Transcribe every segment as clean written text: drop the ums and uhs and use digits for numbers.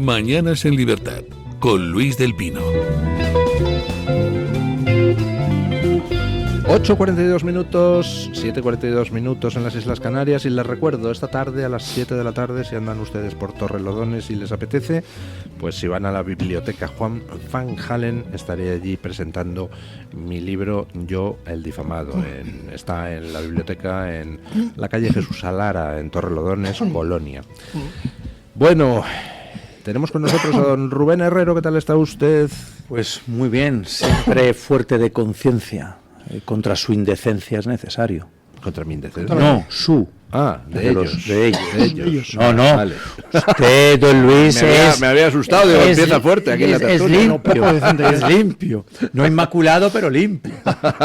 Mañanas en Libertad, con Luis del Pino. 8:42 minutos, 7:42 minutos en las Islas Canarias, y les recuerdo, esta tarde a las 7 de la tarde, si andan ustedes por Torrelodones y les apetece, pues si van a la biblioteca Juan Van Halen, estaré allí presentando mi libro Yo el difamado. Está en la biblioteca en la calle Jesús Alara, en Torrelodones, Colonia. Bueno, tenemos con nosotros a don Rubén Herrero. ¿Qué tal está usted? Pues muy bien, siempre fuerte de conciencia. Contra su indecencia es necesario. ¿Contra mi indecencia? No, su. Ah, de ellos. De ellos. No. Vale. Usted, don Luis, me había asustado. Digo, empieza fuerte aquí en la tertulia. Es limpio. No inmaculado, pero limpio.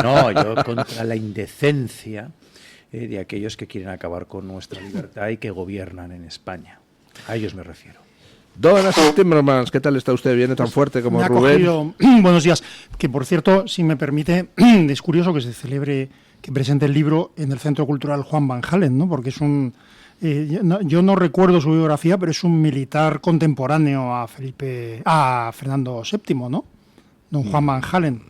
No, yo contra la indecencia de aquellos que quieren acabar con nuestra libertad y que gobiernan en España. A ellos me refiero. Don Asís Timmermans, ¿qué tal está usted? ¿Viene tan fuerte como Rubén? Buenos días. Que, por cierto, si me permite, es curioso que se celebre, que presente el libro en el Centro Cultural Juan Van Halen, ¿no? Porque es yo no recuerdo su biografía, pero es un militar contemporáneo a Fernando VII, ¿no? Don Juan Van Halen.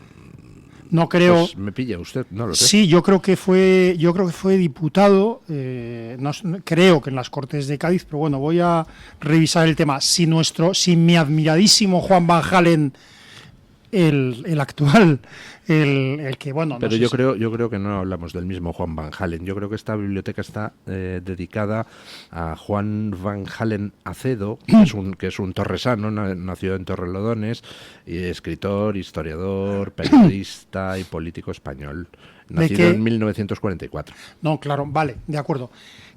No creo. Pues me pilla usted, no lo sé. Sí, yo creo que fue diputado, creo que en las Cortes de Cádiz, pero bueno, voy a revisar el tema. Si mi admiradísimo Juan Van Halen, el actual, el que, bueno, pero yo creo que no hablamos del mismo Juan Van Halen. Yo creo que esta biblioteca está dedicada a Juan Van Halen Acedo, que es un torresano, nació en Torrelodones, y escritor, historiador, periodista y político español, nacido en 1944. No, claro, vale, de acuerdo.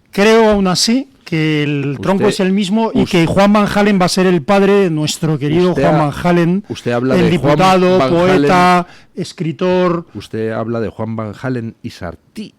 Creo aún así que el tronco es el mismo y que Juan Van Halen va a ser el padre de nuestro querido Juan Van Halen, el diputado, poeta, escritor. Usted habla de Juan Van Halen y Sartí,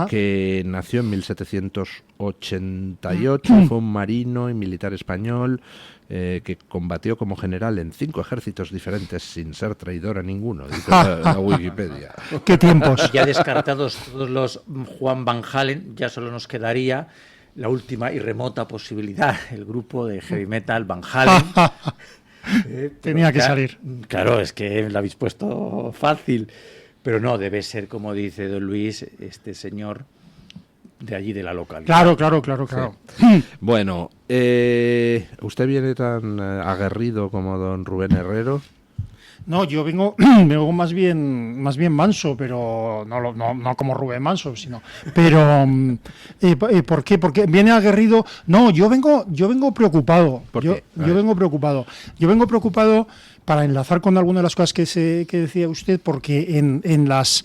que nació en 1788, fue un marino y militar español que combatió como general en 5 ejércitos diferentes sin ser traidor a ninguno, dice la Wikipedia. ¡Qué tiempos! Ya descartados todos los Juan Van Halen, ya solo nos quedaría la última y remota posibilidad, el grupo de heavy metal Van Halen. Tenía que salir. Claro, es que lo habéis puesto fácil, pero no, debe ser, como dice don Luis, este señor de allí de la localidad. Claro. Sí. Bueno, ¿usted viene tan aguerrido como don Rubén Herrero? No, yo vengo más bien manso, pero no como Rubén Manso, sino. Pero ¿por qué? Porque viene aguerrido. No, yo vengo preocupado. Yo vengo preocupado para enlazar con alguna de las cosas que decía usted, porque en las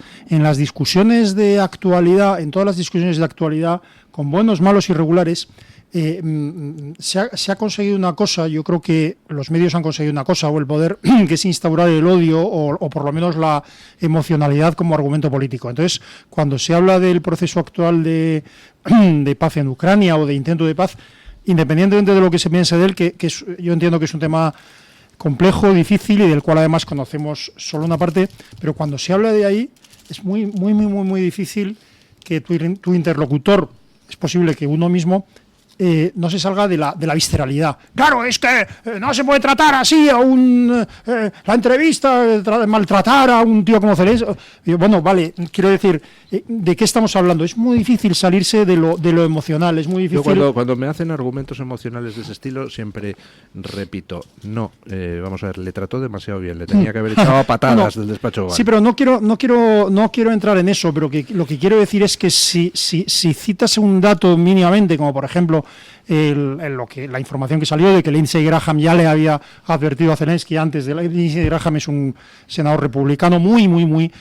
discusiones de actualidad, en todas las discusiones de actualidad, con buenos, malos y regulares, se ha conseguido una cosa. Yo creo que los medios han conseguido una cosa, o el poder, que es instaurar el odio o por lo menos la emocionalidad como argumento político. Entonces, cuando se habla del proceso actual de paz en Ucrania o de intento de paz, independientemente de lo que se piense de él, yo entiendo que es un tema complejo, difícil y del cual además conocemos solo una parte, pero cuando se habla de ahí es muy difícil que tu interlocutor, es posible que uno mismo, no se salga de la visceralidad. Claro, es que no se puede tratar así a la entrevista, maltratar a un tío como Celeste. Bueno, vale, quiero decir, ¿de qué estamos hablando? Es muy difícil salirse de lo emocional, es muy difícil. Yo cuando me hacen argumentos emocionales de ese estilo, siempre repito, vamos a ver, le trató demasiado bien, le tenía que haber echado a patadas del despacho Oval. Sí, pero no quiero entrar en eso, pero lo que quiero decir es que si citas un dato mínimamente, como por ejemplo la información que salió de que Lindsey Graham ya le había advertido a Zelensky antes Lindsey Graham es un senador republicano muy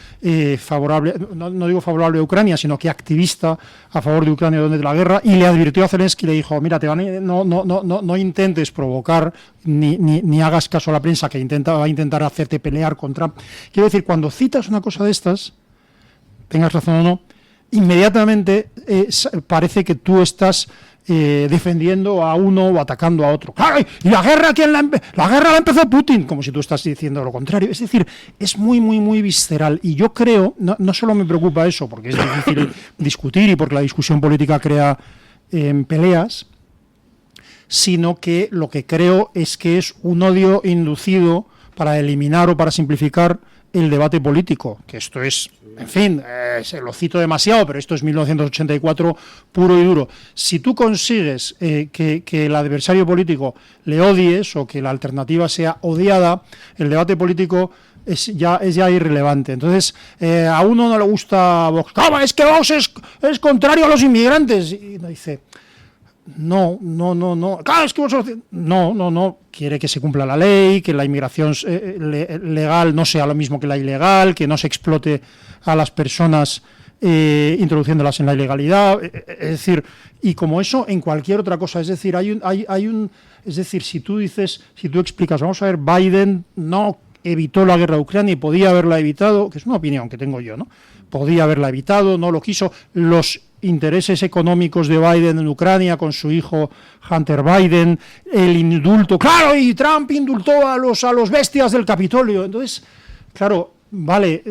favorable, no digo favorable a Ucrania, sino que activista a favor de Ucrania durante la guerra, y le advirtió a Zelensky, le dijo, mira, no intentes provocar ni hagas caso a la prensa que va a intentar hacerte pelear contra. Quiero decir, cuando citas una cosa de estas, tengas razón o no, inmediatamente parece que tú estás defendiendo a uno o atacando a otro. ¡Ay! ¿Y la guerra la guerra la empezó Putin? Como si tú estás diciendo lo contrario. Es decir, es muy visceral. Y yo creo, no solo me preocupa eso, porque es difícil discutir y porque la discusión política crea peleas, sino que lo que creo es que es un odio inducido para eliminar o para simplificar el debate político, que esto es, en fin, se lo cito demasiado, pero esto es 1984 puro y duro. Si tú consigues que el adversario político le odies o que la alternativa sea odiada, el debate político es ya irrelevante. Entonces, a uno no le gusta Vox. ¡Cómo es que Vox es contrario a los inmigrantes! Y uno dice... No. Claro, es que vosotros... No. Quiere que se cumpla la ley, que la inmigración legal no sea lo mismo que la ilegal, que no se explote a las personas introduciéndolas en la ilegalidad. Es decir, y como eso en cualquier otra cosa. Es decir, es decir, si tú explicas, vamos a ver, Biden no evitó la guerra de Ucrania y podía haberla evitado, que es una opinión que tengo yo, ¿no? Podía haberla evitado, no lo quiso. Los intereses económicos de Biden en Ucrania con su hijo Hunter Biden, el indulto, claro, y Trump indultó a los bestias del Capitolio. Entonces, claro, vale,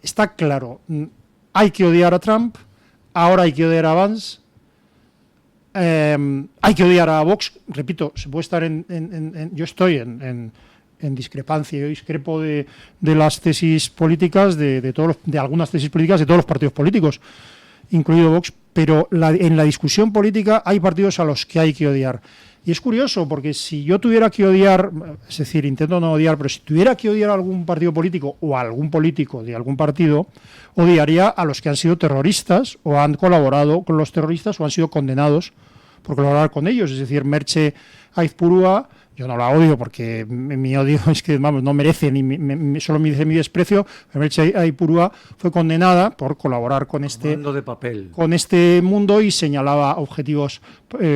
está claro, hay que odiar a Trump, ahora hay que odiar a Vance, hay que odiar a Vox. Repito, se puede estar yo estoy en discrepancia, yo discrepo de las tesis políticas de algunas tesis políticas de todos los partidos políticos, incluido Vox, pero en la discusión política hay partidos a los que hay que odiar. Y es curioso, porque si yo tuviera que odiar, es decir, intento no odiar, pero si tuviera que odiar a algún partido político o a algún político de algún partido, odiaría a los que han sido terroristas o han colaborado con los terroristas o han sido condenados por colaborar con ellos. Es decir, Merche Aizpurúa, yo no la odio porque mi odio es que, vamos, no merece, solo me dice mi desprecio, pero Merche Aizpurúa fue condenada por colaborar con este mundo y señalaba objetivos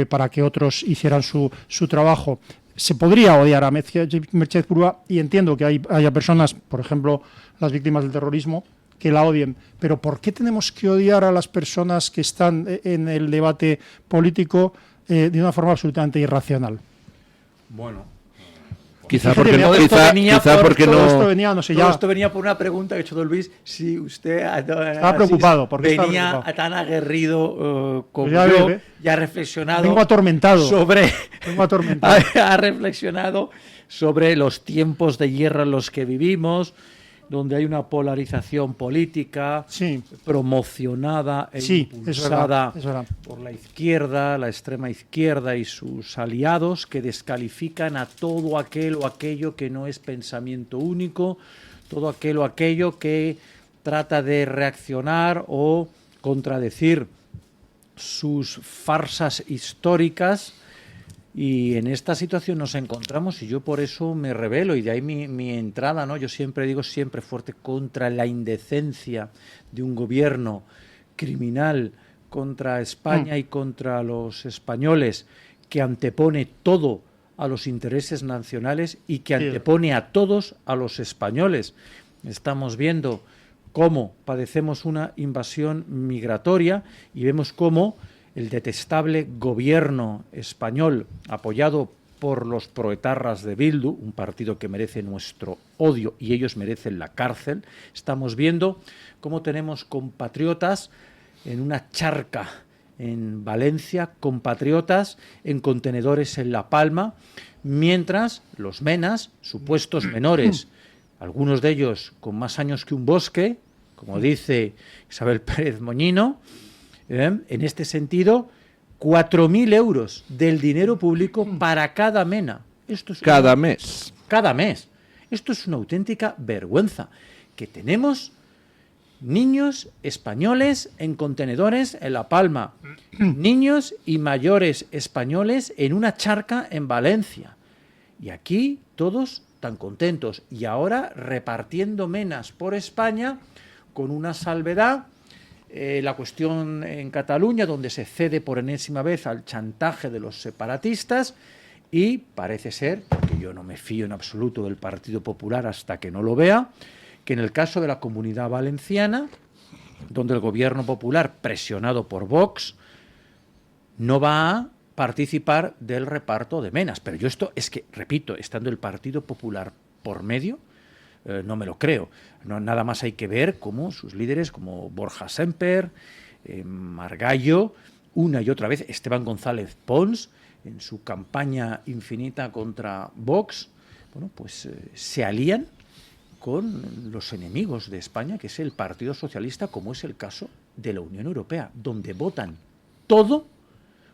para que otros hicieran su trabajo. Se podría odiar a Merche Aizpurúa y entiendo que haya personas, por ejemplo, las víctimas del terrorismo, que la odien, pero ¿por qué tenemos que odiar a las personas que están en el debate político de una forma absolutamente irracional? Bueno, quizá porque no esto venía por una pregunta que ha hecho don Luis. Si usted estaba preocupado, porque venía tan aguerrido como pues yo, y ha reflexionado. Vengo atormentado. Ha reflexionado sobre los tiempos de guerra en los que vivimos, donde hay una polarización política promocionada e impulsada por la izquierda, la extrema izquierda y sus aliados, que descalifican a todo aquel o aquello que no es pensamiento único, todo aquel o aquello que trata de reaccionar o contradecir sus farsas históricas. Y en esta situación nos encontramos y yo por eso me rebelo, y de ahí mi entrada, ¿no? Yo siempre digo, siempre fuerte contra la indecencia de un gobierno criminal contra España y contra los españoles, que antepone todo a los intereses nacionales y que antepone a todos a los españoles. Estamos viendo cómo padecemos una invasión migratoria y vemos cómo el detestable gobierno español, apoyado por los proetarras de Bildu, un partido que merece nuestro odio y ellos merecen la cárcel. Estamos viendo cómo tenemos compatriotas en una charca en Valencia, compatriotas en contenedores en La Palma, mientras los menas, supuestos menores, algunos de ellos con más años que un bosque, como dice Isabel Pérez Moñino, en este sentido, 4.000 euros del dinero público para cada mena. Esto es cada mes. Cada mes. Esto es una auténtica vergüenza. Que tenemos niños españoles en contenedores en La Palma, niños y mayores españoles en una charca en Valencia. Y aquí todos tan contentos. Y ahora repartiendo menas por España con una salvedad. La cuestión en Cataluña, donde se cede por enésima vez al chantaje de los separatistas, y parece ser, que yo no me fío en absoluto del Partido Popular hasta que no lo vea, que en el caso de la Comunidad Valenciana, donde el gobierno popular, presionado por Vox, no va a participar del reparto de menas. Pero yo esto es que, repito, estando el Partido Popular por medio, no me lo creo. No, nada más hay que ver cómo sus líderes, como Borja Semper, Margallo, una y otra vez, Esteban González Pons, en su campaña infinita contra Vox, bueno, pues se alían con los enemigos de España, que es el Partido Socialista, como es el caso de la Unión Europea, donde votan todo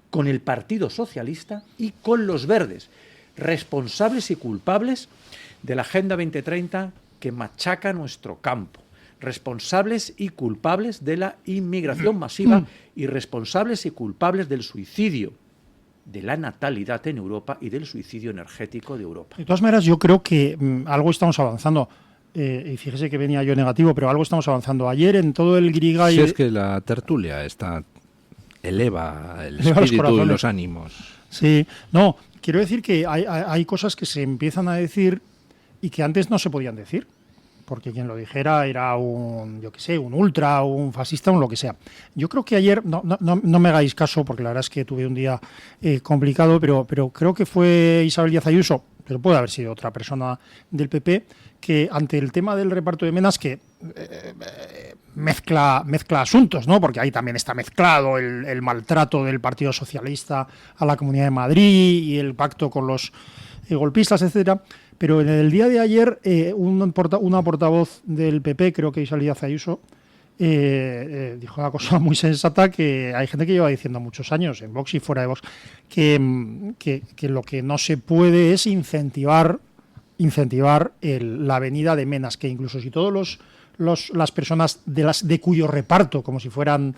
con el Partido Socialista y con los verdes, responsables y culpables de la Agenda 2030 que machaca nuestro campo, responsables y culpables de la inmigración masiva y responsables y culpables del suicidio, de la natalidad en Europa y del suicidio energético de Europa. De todas maneras, yo creo que algo estamos avanzando. Y fíjese que venía yo negativo, pero algo estamos avanzando. Ayer en todo el Grigay... Si es que la tertulia eleva el Eleva los espíritu y corazones. los ánimos. Sí, no, quiero decir que hay cosas que se empiezan a decir y que antes no se podían decir, porque quien lo dijera era un, yo qué sé, un ultra, un fascista, un lo que sea. Yo creo que ayer, no me hagáis caso, porque la verdad es que tuve un día complicado, pero creo que fue Isabel Díaz Ayuso, pero puede haber sido otra persona del PP, que ante el tema del reparto de menas, que mezcla asuntos, ¿no? Porque ahí también está mezclado el maltrato del Partido Socialista a la Comunidad de Madrid y el pacto con los golpistas, etcétera. Pero en el día de ayer, una portavoz del PP, creo que Isabel Díaz Ayuso, dijo una cosa muy sensata que hay gente que lleva diciendo muchos años, en Vox y fuera de Vox, que lo que no se puede es incentivar la venida de menas, que incluso si todos las personas de cuyo reparto, como si fueran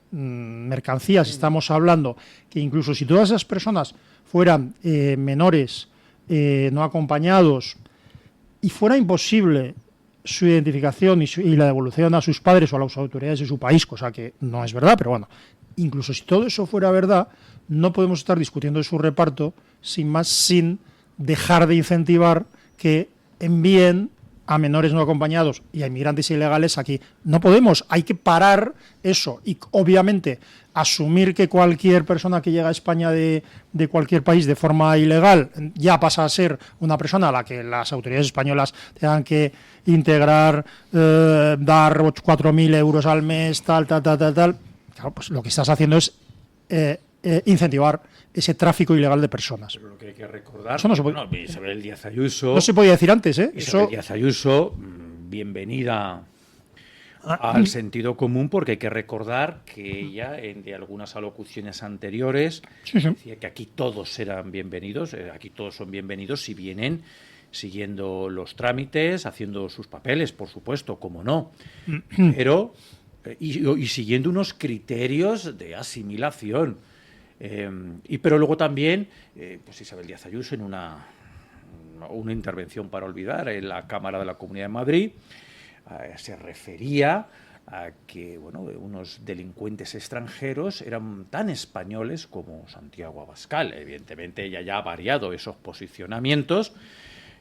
mercancías, estamos hablando, que incluso si todas esas personas fueran menores, no acompañados, y fuera imposible su identificación y la devolución a sus padres o a las autoridades de su país, cosa que no es verdad, pero bueno, incluso si todo eso fuera verdad, no podemos estar discutiendo de su reparto sin dejar de incentivar que envíen a menores no acompañados y a inmigrantes ilegales aquí. No podemos, hay que parar eso y obviamente asumir que cualquier persona que llega a España de cualquier país de forma ilegal ya pasa a ser una persona a la que las autoridades españolas tengan que integrar, dar 4.000 euros al mes, tal. Claro, pues lo que estás haciendo es incentivar ese tráfico ilegal de personas. Pero lo que hay que recordar, eso no se puede, Isabel Díaz Ayuso... No se podía decir antes, ¿eh? Isabel Díaz Ayuso, bienvenida al sentido común, porque hay que recordar que ella, de algunas alocuciones anteriores, decía que aquí todos eran bienvenidos, aquí todos son bienvenidos si vienen siguiendo los trámites, haciendo sus papeles, por supuesto, como no, pero y siguiendo unos criterios de asimilación. Pero luego también, pues Isabel Díaz Ayuso en una intervención para olvidar en la Cámara de la Comunidad de Madrid se refería a que unos delincuentes extranjeros eran tan españoles como Santiago Abascal. Evidentemente ella ya ha variado esos posicionamientos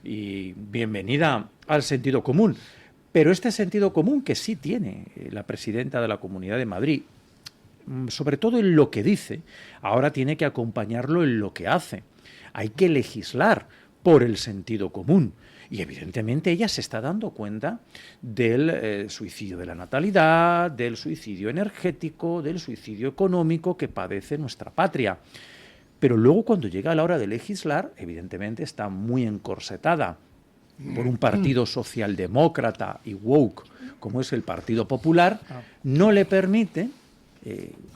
y bienvenida al sentido común. Pero este sentido común que sí tiene la presidenta de la Comunidad de Madrid, sobre todo en lo que dice, ahora tiene que acompañarlo en lo que hace. Hay que legislar por el sentido común. Y evidentemente ella se está dando cuenta del suicidio de la natalidad, del suicidio energético, del suicidio económico que padece nuestra patria. Pero luego cuando llega a la hora de legislar, evidentemente está muy encorsetada por un partido socialdemócrata y woke como es el Partido Popular, no le permite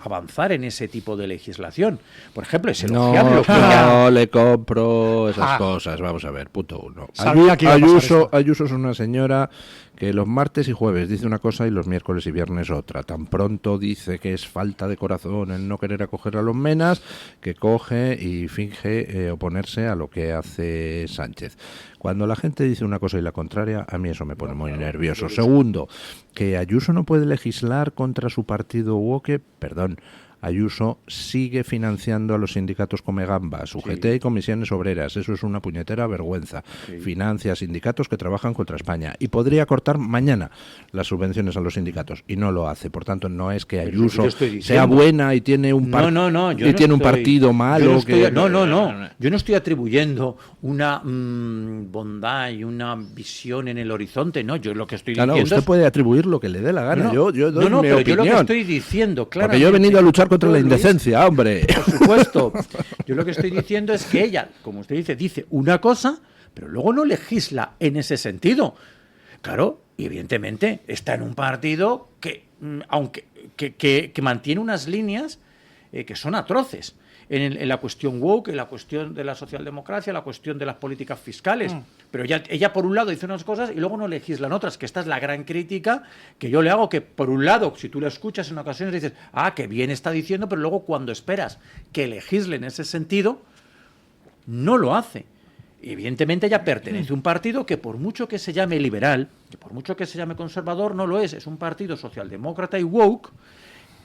avanzar en ese tipo de legislación. Por ejemplo, es elogiable lo que no le compro esas cosas. Vamos a ver, punto uno. Ayuso es una señora que los martes y jueves dice una cosa y los miércoles y viernes otra. Tan pronto dice que es falta de corazón el no querer acoger a los menas, que coge y finge oponerse a lo que hace Sánchez. Cuando la gente dice una cosa y la contraria, a mí eso me pone muy nervioso. Segundo, que Ayuso no puede legislar contra su partido woke, perdón. Ayuso sigue financiando a los sindicatos come gambas, UGT y comisiones obreras. Eso es una puñetera vergüenza. Financia a sindicatos que trabajan contra España y podría cortar mañana las subvenciones a los sindicatos y no lo hace. Por tanto, no es que Ayuso sea buena y tiene un partido malo. Yo no estoy atribuyendo una bondad y una visión en el horizonte. No, yo lo que estoy diciendo usted puede atribuir lo que le dé la gana. Yo doy mi opinión. yo lo que estoy diciendo, claramente. Porque yo he venido a luchar luchar contra la indecencia, hombre. Por supuesto. Yo lo que estoy diciendo es que ella, como usted dice una cosa, pero luego no legisla en ese sentido. Claro, y evidentemente está en un partido que, aunque que mantiene unas líneas que son atroces. En la cuestión woke, en la cuestión de la socialdemocracia, la cuestión de las políticas fiscales. Pero ella por un lado dice unas cosas y luego no legislan otras, que esta es la gran crítica que yo le hago, que por un lado, si tú la escuchas en ocasiones dices, qué bien está diciendo, pero luego cuando esperas que legisle en ese sentido, no lo hace. Y evidentemente ella pertenece a un partido que por mucho que se llame liberal, que por mucho que se llame conservador, no lo es un partido socialdemócrata y woke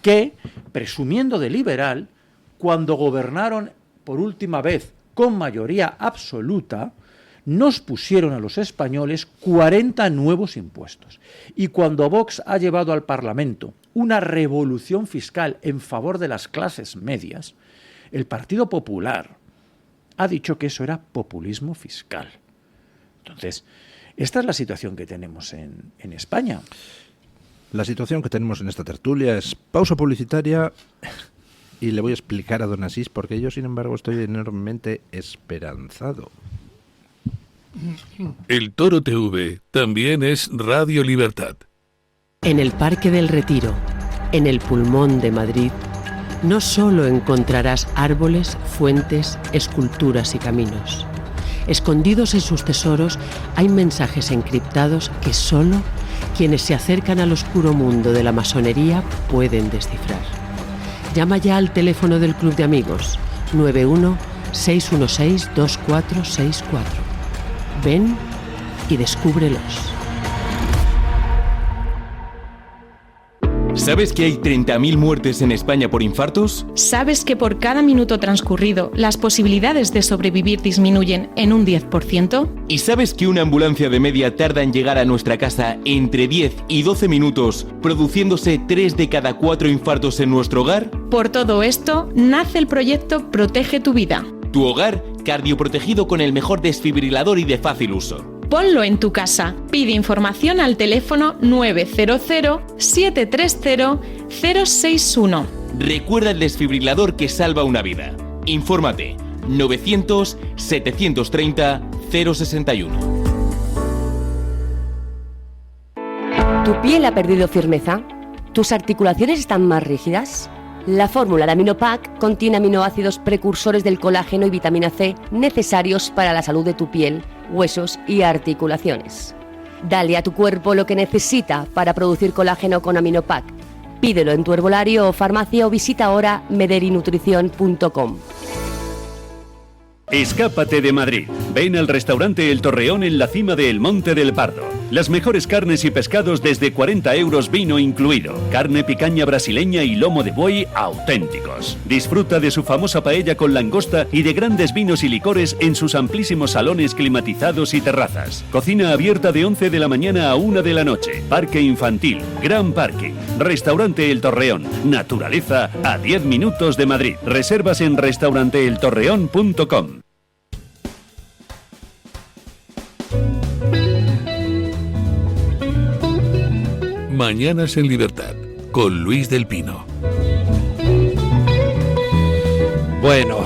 que, presumiendo de liberal, cuando gobernaron por última vez con mayoría absoluta, nos pusieron a los españoles 40 nuevos impuestos. Y cuando Vox ha llevado al Parlamento una revolución fiscal en favor de las clases medias, el Partido Popular ha dicho que eso era populismo fiscal. Entonces, esta es la situación que tenemos en España. La situación que tenemos en esta tertulia es pausa publicitaria. Y le voy a explicar a don Asís porque yo, sin embargo, estoy enormemente esperanzado. El Toro TV también es Radio Libertad. En el Parque del Retiro, en el pulmón de Madrid, no solo encontrarás árboles, fuentes, esculturas y caminos. Escondidos en sus tesoros hay mensajes encriptados que solo quienes se acercan al oscuro mundo de la masonería pueden descifrar. Llama ya al teléfono del Club de Amigos, 91-616-2464. Ven y descúbrelos. ¿Sabes que hay 30.000 muertes en España por infartos? ¿Sabes que por cada minuto transcurrido las posibilidades de sobrevivir disminuyen en un 10%? ¿Y sabes que una ambulancia de media tarda en llegar a nuestra casa entre 10 y 12 minutos, produciéndose 3 de cada 4 infartos en nuestro hogar? Por todo esto, nace el proyecto Protege tu Vida. Tu hogar cardioprotegido con el mejor desfibrilador y de fácil uso. Ponlo en tu casa. Pide información al teléfono 900-730-061. Recuerda el desfibrilador que salva una vida. Infórmate. 900-730-061. ¿Tu piel ha perdido firmeza? ¿Tus articulaciones están más rígidas? La fórmula de Aminopac contiene aminoácidos precursores del colágeno y vitamina C necesarios para la salud de tu piel, huesos y articulaciones. Dale a tu cuerpo lo que necesita para producir colágeno con Aminopac. Pídelo en tu herbolario o farmacia o visita ahora mederinutrición.com. Escápate de Madrid. Ven al restaurante El Torreón en la cima del Monte del Pardo. Las mejores carnes y pescados desde 40 euros, vino incluido. Carne picaña brasileña y lomo de buey auténticos. Disfruta de su famosa paella con langosta y de grandes vinos y licores en sus amplísimos salones climatizados y terrazas. Cocina abierta de 11 de la mañana a 1 de la noche. Parque infantil, gran parking. Restaurante El Torreón. Naturaleza a 10 minutos de Madrid. Reservas en restauranteeltorreón.com. Mañanas en Libertad, con Luis del Pino. Bueno,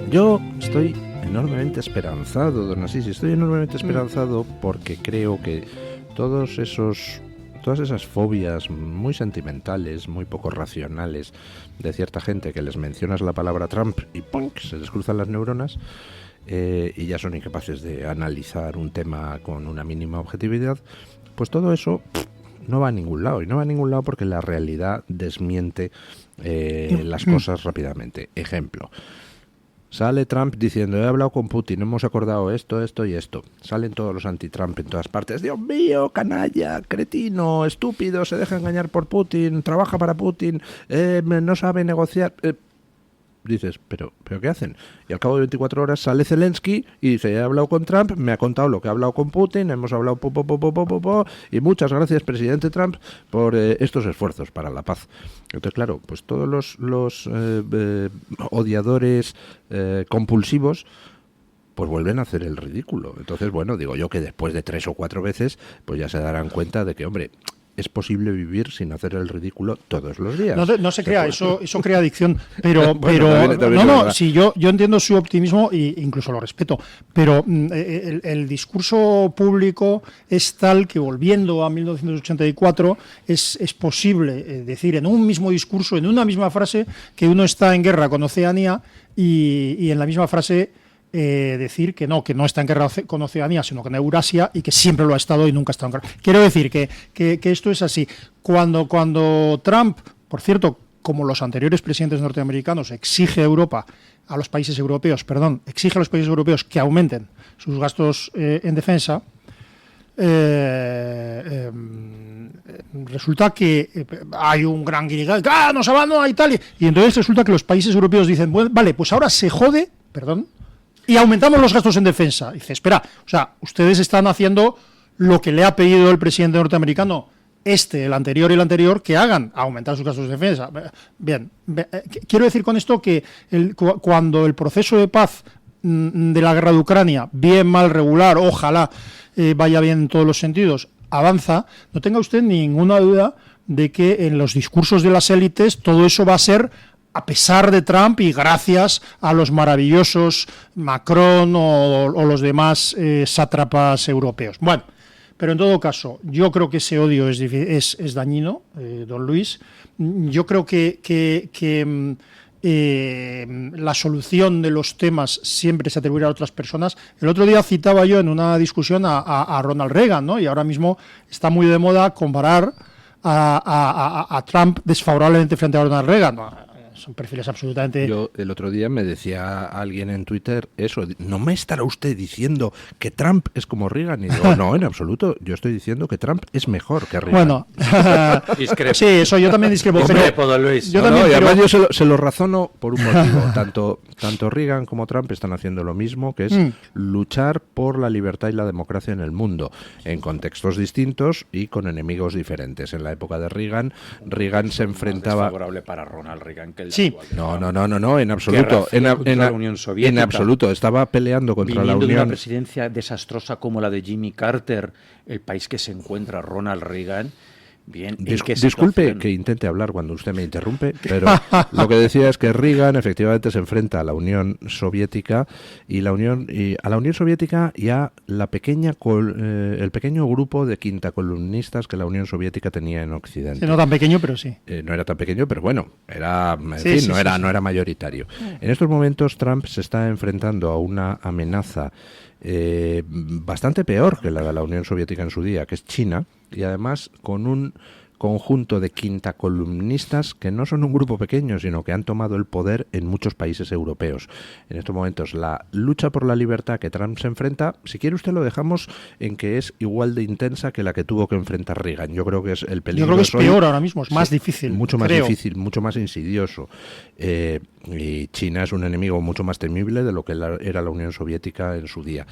yo estoy enormemente esperanzado, don Asís, estoy enormemente esperanzado porque creo que todas esas fobias muy sentimentales, muy poco racionales de cierta gente que les mencionas la palabra Trump y ¡pum!, se les cruzan las neuronas y ya son incapaces de analizar un tema con una mínima objetividad, pues todo eso no va a ningún lado, y no va a ningún lado porque la realidad desmiente las cosas rápidamente. Ejemplo, sale Trump diciendo, he hablado con Putin, hemos acordado esto, esto y esto. Salen todos los anti-Trump en todas partes. Dios mío, canalla, cretino, estúpido, se deja engañar por Putin, trabaja para Putin, no sabe negociar. Dices, ¿pero qué hacen? Y al cabo de 24 horas sale Zelensky y dice, he hablado con Trump, me ha contado lo que ha hablado con Putin, hemos hablado y muchas gracias, presidente Trump, por estos esfuerzos para la paz. Entonces, claro, pues todos los odiadores compulsivos pues vuelven a hacer el ridículo. Entonces, bueno, digo yo que después de 3 o 4 veces, pues ya se darán cuenta de que, hombre, es posible vivir sin hacer el ridículo todos los días. No se crea, eso crea adicción. Pero, Bueno, también sí, yo entiendo su optimismo e incluso lo respeto. Pero el discurso público es tal que, volviendo a 1984, es posible decir en un mismo discurso, en una misma frase, que uno está en guerra con Oceanía y en la misma frase decir que no está en guerra con Oceanía, sino con Eurasia, y que siempre lo ha estado y nunca ha estado en guerra. Quiero decir que esto es así. Cuando Trump, por cierto, como los anteriores presidentes norteamericanos, exige a los países europeos que aumenten sus gastos en defensa, resulta que hay un gran guirigay, nos abandona Italia, y entonces resulta que los países europeos dicen, bueno, vale, pues ahora se jode, y aumentamos los gastos en defensa. Y dice, espera, o sea, ustedes están haciendo lo que le ha pedido el presidente norteamericano, el anterior y el anterior, que hagan, aumentar sus gastos de defensa. Bien, quiero decir con esto que cuando el proceso de paz de la guerra de Ucrania, bien, mal, regular, ojalá vaya bien en todos los sentidos, avanza, no tenga usted ninguna duda de que en los discursos de las élites todo eso va a ser a pesar de Trump y gracias a los maravillosos Macron o los demás sátrapas europeos. Bueno, pero en todo caso, yo creo que ese odio es dañino, don Luis. Yo creo que la solución de los temas siempre se atribuirá a otras personas. El otro día citaba yo en una discusión a Ronald Reagan, ¿no? Y ahora mismo está muy de moda comparar a Trump desfavorablemente frente a Ronald Reagan. Son perfiles absolutamente... Yo el otro día me decía alguien en Twitter eso, ¿no me estará usted diciendo que Trump es como Reagan? Y digo, no, en absoluto, yo estoy diciendo que Trump es mejor que Reagan. Bueno, sí, eso yo también discrepo. Luis. Y además yo se lo razono por un motivo. Tanto Reagan como Trump están haciendo lo mismo, que es luchar por la libertad y la democracia en el mundo, en contextos distintos y con enemigos diferentes. En la época de Reagan se enfrentaba... Es favorable para Ronald Reagan que el sí. No, en absoluto. En la Unión Soviética. En absoluto. Estaba peleando contra la Unión. De una presidencia desastrosa como la de Jimmy Carter, el país que se encuentra Ronald Reagan. Bien, disculpe que intente hablar cuando usted me interrumpe, pero lo que decía es que Reagan efectivamente se enfrenta a la Unión Soviética y a la Unión Soviética y a el pequeño grupo de quintacolumnistas que la Unión Soviética tenía en Occidente. Sí, no tan pequeño, pero sí. No era tan pequeño, pero bueno, no era mayoritario. En estos momentos Trump se está enfrentando a una amenaza bastante peor que la de la Unión Soviética en su día, que es China, y además con un conjunto de quintacolumnistas que no son un grupo pequeño, sino que han tomado el poder en muchos países europeos. En estos momentos, la lucha por la libertad que Trump se enfrenta, si quiere usted lo dejamos en que es igual de intensa que la que tuvo que enfrentar Reagan. Yo creo que es el peligro. Yo creo que es peor ahora mismo, es más difícil. Mucho más difícil, mucho más insidioso. Y China es un enemigo mucho más temible de lo que era la Unión Soviética en su día.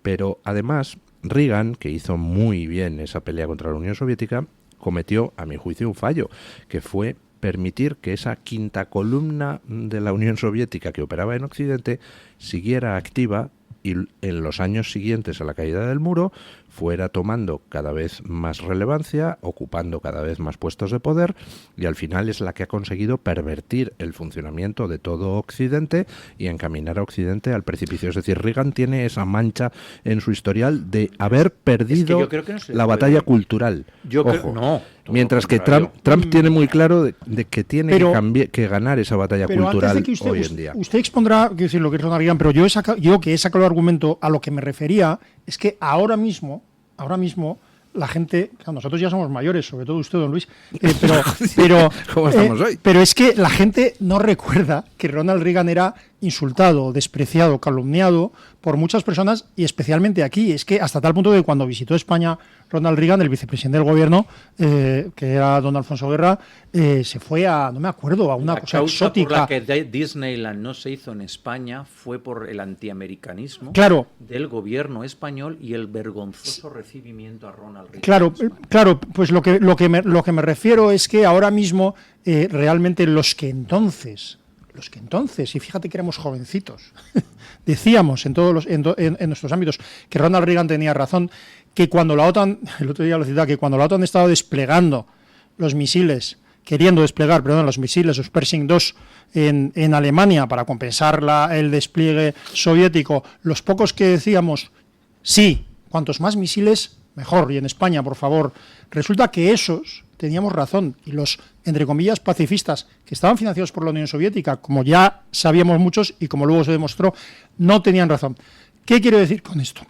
Pero además, Reagan, que hizo muy bien esa pelea contra la Unión Soviética, cometió, a mi juicio, un fallo, que fue permitir que esa quinta columna de la Unión Soviética que operaba en Occidente siguiera activa y en los años siguientes a la caída del muro fuera tomando cada vez más relevancia, ocupando cada vez más puestos de poder, y al final es la que ha conseguido pervertir el funcionamiento de todo Occidente y encaminar a Occidente al precipicio. Es decir, Reagan tiene esa mancha en su historial de haber perdido la batalla cultural. Mientras que Trump tiene muy claro de que tiene que ganar esa batalla cultural hoy en día. Usted expondrá lo que es Ronald Reagan, pero yo que he sacado el argumento, a lo que me refería es que ahora mismo la gente, claro, nosotros ya somos mayores, sobre todo usted, don Luis, pero ¿cómo estamos hoy? Pero es que la gente no recuerda que Ronald Reagan era insultado, despreciado, calumniado por muchas personas y especialmente aquí. Es que hasta tal punto que cuando visitó España Ronald Reagan, el vicepresidente del gobierno, que era don Alfonso Guerra, se fue a, no me acuerdo, a una cosa exótica. Por la que Disneyland no se hizo en España fue por el antiamericanismo del gobierno español y el vergonzoso recibimiento a Ronald Reagan. Claro, pues lo que me refiero es que ahora mismo realmente los que entonces, y fíjate que éramos jovencitos, decíamos en nuestros ámbitos que Ronald Reagan tenía razón, que cuando la OTAN, el otro día lo citaba, que cuando la OTAN estaba desplegando los misiles, queriendo desplegar, perdón, los misiles, los Pershing II en Alemania para compensar el despliegue soviético, los pocos que decíamos, sí, cuantos más misiles, mejor, y en España, por favor, resulta que esos teníamos razón, y los, entre comillas, pacifistas, que estaban financiados por la Unión Soviética, como ya sabíamos muchos y como luego se demostró, no tenían razón. ¿Qué quiero decir con esto?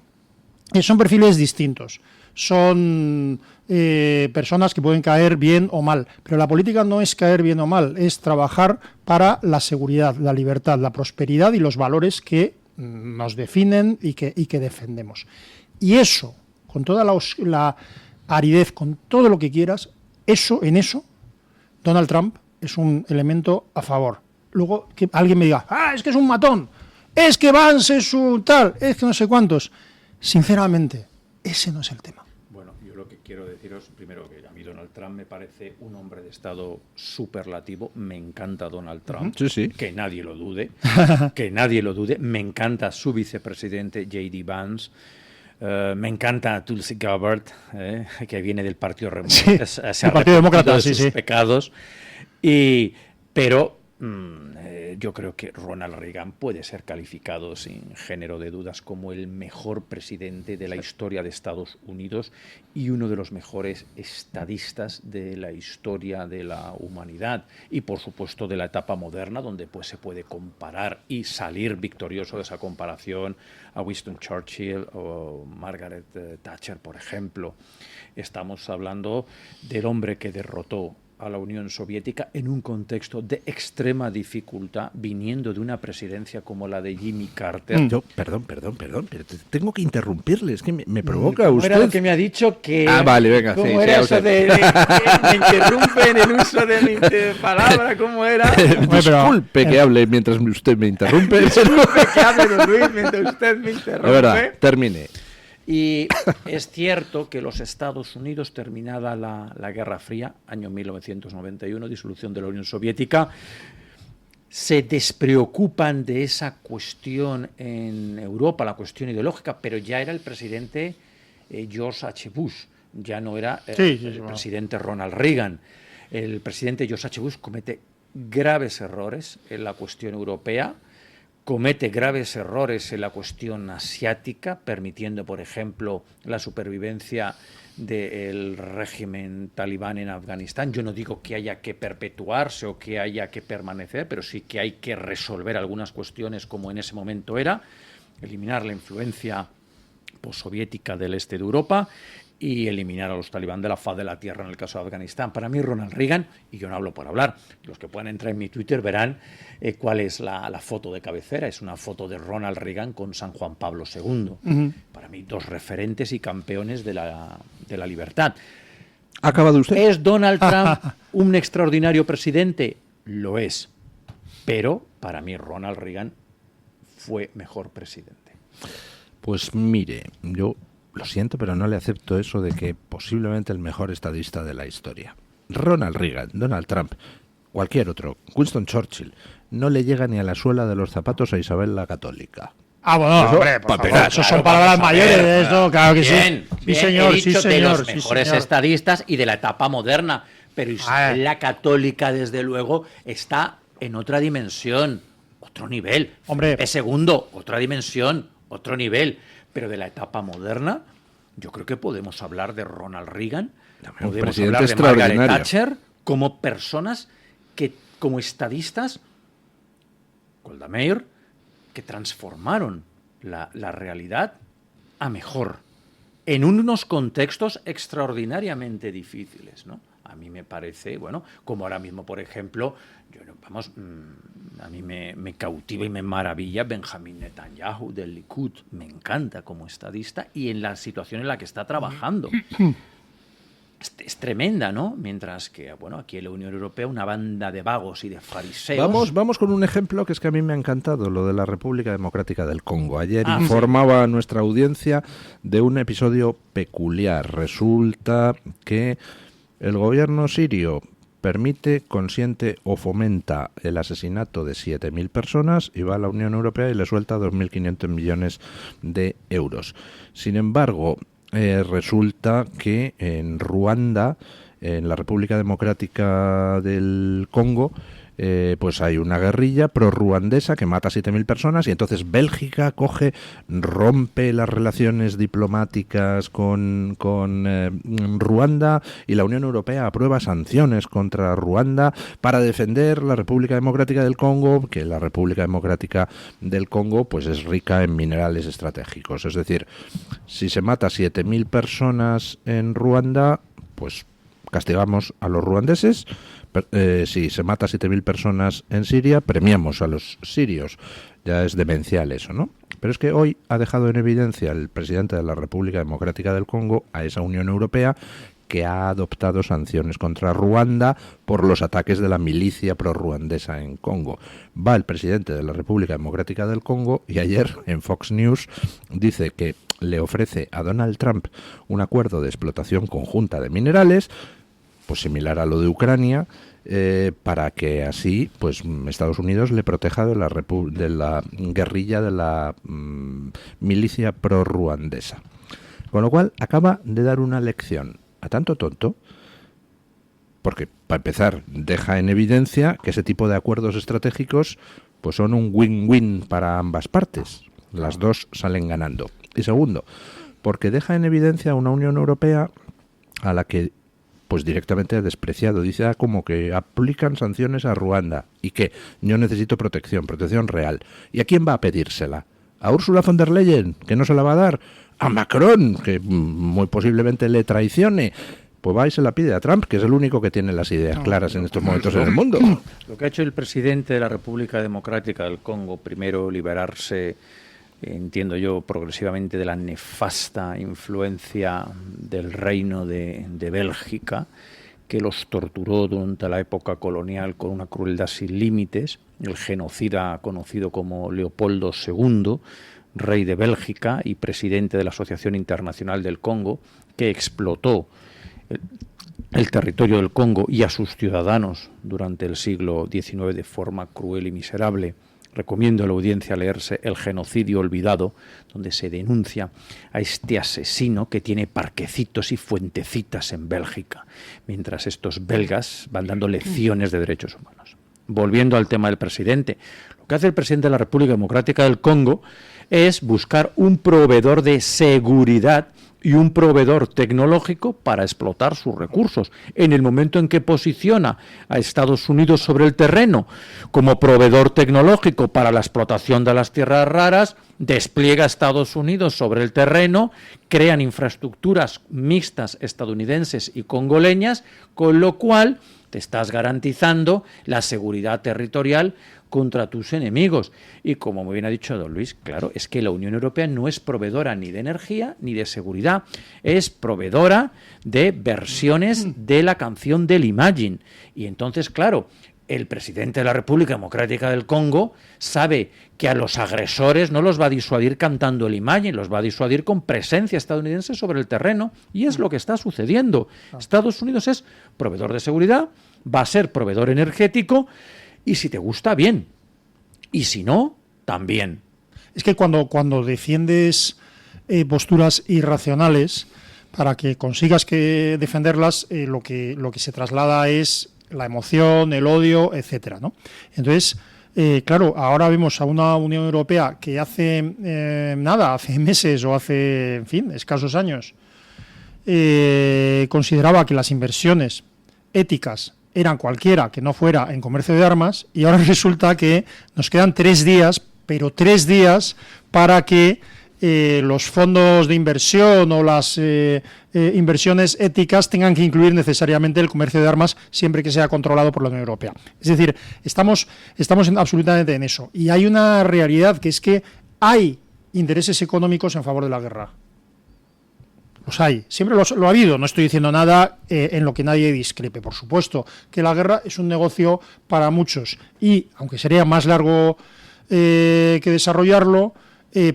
Son perfiles distintos, son personas que pueden caer bien o mal, pero la política no es caer bien o mal, es trabajar para la seguridad, la libertad, la prosperidad y los valores que nos definen y que defendemos. Y eso, con toda la aridez, con todo lo que quieras, en eso, Donald Trump es un elemento a favor. Luego que alguien me diga, es que es un matón, es que Vance es un tal, es que no sé cuántos. Sinceramente, ese no es el tema. Bueno, yo lo que quiero deciros, primero, que a mí Donald Trump me parece un hombre de Estado superlativo. Me encanta Donald Trump, sí. Que nadie lo dude, que nadie lo dude. Me encanta su vicepresidente, J.D. Vance. Me encanta Tulsi Gabbard, que viene del Partido el Partido Demócrata, de sus pecados. Pero yo creo que Ronald Reagan puede ser calificado sin género de dudas como el mejor presidente de la historia de Estados Unidos y uno de los mejores estadistas de la historia de la humanidad, y por supuesto de la etapa moderna, donde pues se puede comparar y salir victorioso de esa comparación a Winston Churchill o Margaret Thatcher, por ejemplo. Estamos hablando del hombre que derrotó a la Unión Soviética en un contexto de extrema dificultad, viniendo de una presidencia como la de Jimmy Carter. Yo, perdón, pero tengo que interrumpirle, es que me provoca usted. Era lo que me ha dicho que... vale, venga, ¿cómo era eso de me interrumpe en el uso de mi palabra? ¿Cómo era? Disculpe que hable mientras usted me interrumpe. Disculpe que hable, don Luis, mientras usted me interrumpe. De verdad, termine. Y es cierto que los Estados Unidos, terminada la Guerra Fría, año 1991, disolución de la Unión Soviética, se despreocupan de esa cuestión en Europa, la cuestión ideológica, pero ya era el presidente George H. Bush, ya no era el presidente Ronald Reagan. El presidente George H. Bush comete graves errores en la cuestión europea, comete graves errores en la cuestión asiática, permitiendo, por ejemplo, la supervivencia del régimen talibán en Afganistán. Yo no digo que haya que perpetuarse o que haya que permanecer, pero sí que hay que resolver algunas cuestiones como en ese momento era, eliminar la influencia postsoviética del este de Europa y eliminar a los talibán de la faz de la tierra en el caso de Afganistán. Para mí Ronald Reagan, y yo no hablo por hablar, los que puedan entrar en mi Twitter verán cuál es la foto de cabecera. Es una foto de Ronald Reagan con San Juan Pablo II. Para mí, dos referentes y campeones de la libertad. ¿Ha acabado usted? ¿Es Donald Trump un extraordinario presidente? Lo es. Pero para mí Ronald Reagan fue mejor presidente. Pues mire, yo lo siento, pero no le acepto eso de que posiblemente el mejor estadista de la historia. Ronald Reagan, Donald Trump, cualquier otro, Winston Churchill, no le llega ni a la suela de los zapatos a Isabel la Católica. Bueno, hombre, por favor, eso son palabras mayores de eso, claro que bien, sí. Bien, Señor, he dicho señor, de los mejores estadistas y de la etapa moderna, pero Isabel la Católica, desde luego, está en otra dimensión, otro nivel. Hombre, Es segundo, otra dimensión, otro nivel. Pero de la etapa moderna, yo creo que podemos hablar de Ronald Reagan, podemos hablar de Margaret Thatcher, como personas que, como estadistas, Golda Meir, que transformaron la realidad a mejor, en unos contextos extraordinariamente difíciles, ¿no? A mí me parece, bueno, como ahora mismo, por ejemplo, a mí me cautiva y me maravilla Benjamin Netanyahu del Likud. Me encanta como estadista y en la situación en la que está trabajando. Es tremenda, ¿no? Mientras que, bueno, aquí en la Unión Europea una banda de vagos y de fariseos. Vamos con un ejemplo que es que a mí me ha encantado, lo de la República Democrática del Congo. Ayer informaba a nuestra audiencia de un episodio peculiar. Resulta que el gobierno sirio permite, consiente o fomenta el asesinato de 7.000 personas y va a la Unión Europea y le suelta 2.500 millones de euros. Sin embargo, resulta que en Ruanda, en la República Democrática del Congo, pues hay una guerrilla prorruandesa que mata a 7.000 personas, y entonces Bélgica rompe las relaciones diplomáticas con Ruanda, y la Unión Europea aprueba sanciones contra Ruanda para defender la República Democrática del Congo, que la República Democrática del Congo pues es rica en minerales estratégicos. Es decir, si se mata a 7.000 personas en Ruanda, pues castigamos a los ruandeses. Si se mata a 7.000 personas en Siria, premiamos a los sirios. Ya es demencial eso, ¿no? Pero es que hoy ha dejado en evidencia el presidente de la República Democrática del Congo a esa Unión Europea, que ha adoptado sanciones contra Ruanda por los ataques de la milicia prorruandesa en Congo. Va el presidente de la República Democrática del Congo y ayer en Fox News dice que le ofrece a Donald Trump un acuerdo de explotación conjunta de minerales, pues similar a lo de Ucrania, para que así pues Estados Unidos le proteja de la guerrilla de la milicia prorruandesa. Con lo cual acaba de dar una lección a tanto tonto, porque para empezar deja en evidencia que ese tipo de acuerdos estratégicos pues son un win-win para ambas partes. Las dos salen ganando. Y segundo, porque deja en evidencia una Unión Europea a la que pues directamente ha despreciado. Dice como que aplican sanciones a Ruanda y que yo necesito protección real. ¿Y a quién va a pedírsela? ¿A Ursula von der Leyen, que no se la va a dar? ¿A Macron, que muy posiblemente le traicione? Pues va y se la pide a Trump, que es el único que tiene las ideas claras en estos momentos en el mundo. Lo que ha hecho el presidente de la República Democrática del Congo, primero liberarse, entiendo yo, progresivamente de la nefasta influencia del reino de Bélgica, que los torturó durante la época colonial con una crueldad sin límites, el genocida conocido como Leopoldo II, rey de Bélgica y presidente de la Asociación Internacional del Congo, que explotó el territorio del Congo y a sus ciudadanos durante el siglo XIX de forma cruel y miserable. Recomiendo a la audiencia leerse El genocidio olvidado, donde se denuncia a este asesino que tiene parquecitos y fuentecitas en Bélgica, mientras estos belgas van dando lecciones de derechos humanos. Volviendo al tema del presidente, lo que hace el presidente de la República Democrática del Congo es buscar un proveedor de seguridad y un proveedor tecnológico para explotar sus recursos. En el momento en que posiciona a Estados Unidos sobre el terreno como proveedor tecnológico para la explotación de las tierras raras, despliega a Estados Unidos sobre el terreno, crean infraestructuras mixtas estadounidenses y congoleñas, con lo cual te estás garantizando la seguridad territorial contra tus enemigos. Y como muy bien ha dicho don Luis, claro, es que la Unión Europea no es proveedora ni de energía ni de seguridad, es proveedora de versiones de la canción del Imagine. Y entonces, claro, el presidente de la República Democrática del Congo sabe que a los agresores no los va a disuadir cantando el Imagine, los va a disuadir con presencia estadounidense sobre el terreno, y es lo que está sucediendo. Estados Unidos es proveedor de seguridad, va a ser proveedor energético, y si te gusta, bien. Y si no, también. Es que cuando defiendes posturas irracionales, para que consigas que defenderlas, lo que se traslada es la emoción, el odio, etcétera, ¿no? Entonces, claro, ahora vemos a una Unión Europea que hace meses o hace, en fin, escasos años, consideraba que las inversiones éticas eran cualquiera que no fuera en comercio de armas, y ahora resulta que nos quedan 3 días, pero 3 días para que los fondos de inversión o las inversiones éticas tengan que incluir necesariamente el comercio de armas, siempre que sea controlado por la Unión Europea. Es decir, estamos absolutamente en eso. Y hay una realidad, que es que hay intereses económicos en favor de la guerra. Los hay, siempre lo ha habido, no estoy diciendo nada en lo que nadie discrepe. Por supuesto que la guerra es un negocio para muchos, y aunque sería más largo que desarrollarlo,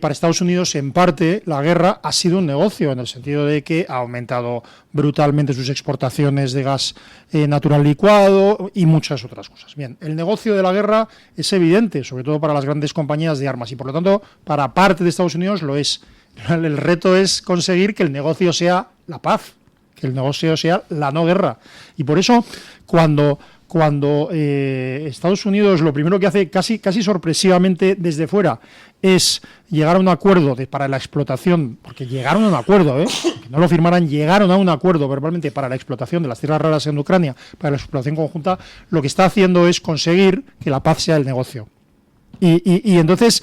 para Estados Unidos, en parte, la guerra ha sido un negocio, en el sentido de que ha aumentado brutalmente sus exportaciones de gas natural licuado y muchas otras cosas. Bien, el negocio de la guerra es evidente, sobre todo para las grandes compañías de armas, y por lo tanto, para parte de Estados Unidos lo es. El reto es conseguir que el negocio sea la paz, que el negocio sea la no guerra. Y por eso, cuando Estados Unidos lo primero que hace casi sorpresivamente desde fuera es llegar a un acuerdo para la explotación, porque llegaron a un acuerdo, que no lo firmaran, llegaron a un acuerdo verbalmente para la explotación de las tierras raras en Ucrania, para la explotación conjunta, lo que está haciendo es conseguir que la paz sea el negocio. Y entonces,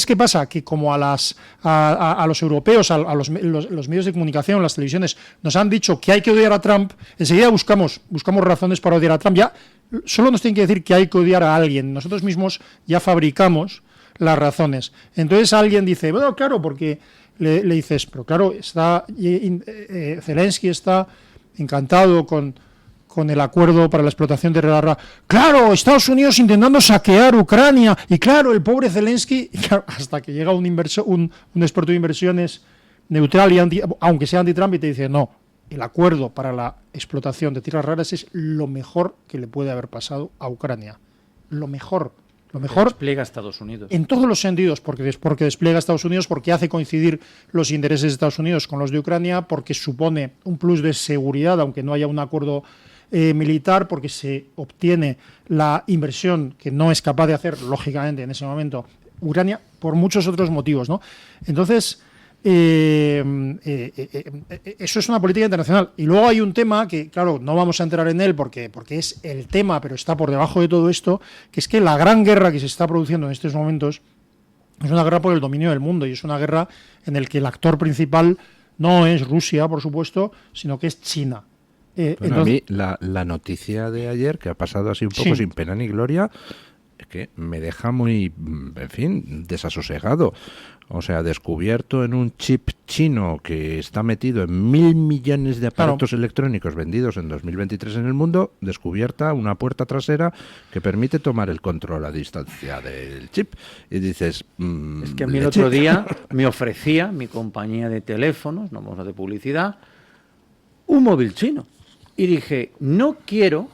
¿qué pasa? Que como a los europeos, a los medios de comunicación, las televisiones, nos han dicho que hay que odiar a Trump, enseguida buscamos razones para odiar a Trump. Ya solo nos tienen que decir que hay que odiar a alguien. Nosotros mismos ya fabricamos las razones. Entonces alguien dice, bueno, claro, porque le dices, pero claro, Zelensky está encantado con el acuerdo para la explotación de Rara. Claro, Estados Unidos intentando saquear Ucrania, y claro, el pobre Zelensky, claro, hasta que llega un experto de inversiones neutral, y aunque sea anti-Trump, y te dice, no, el acuerdo para la explotación de tierras raras es lo mejor que le puede haber pasado a Ucrania. Lo mejor. Despliega Estados Unidos. En todos los sentidos, porque despliega Estados Unidos, porque hace coincidir los intereses de Estados Unidos con los de Ucrania, porque supone un plus de seguridad, aunque no haya un acuerdo militar, porque se obtiene la inversión que no es capaz de hacer, lógicamente, en ese momento Ucrania, por muchos otros motivos, ¿no? Entonces, eso es una política internacional. Y luego hay un tema que, claro, no vamos a entrar en él porque es el tema, pero está por debajo de todo esto, que es que la gran guerra que se está produciendo en estos momentos es una guerra por el dominio del mundo, y es una guerra en la que el actor principal no es Rusia, por supuesto, sino que es China. Entonces, a mí la noticia de ayer, que ha pasado así un poco sin pena ni gloria, es que me deja muy, en fin, desasosegado. O sea, descubierto en un chip chino que está metido en 1.000 millones de aparatos electrónicos vendidos en 2023 en el mundo, descubierta una puerta trasera que permite tomar el control a distancia del chip. Y dices... es que a mí el otro día me ofrecía mi compañía de teléfonos, no vamos a de publicidad, un móvil chino. Y dije, no quiero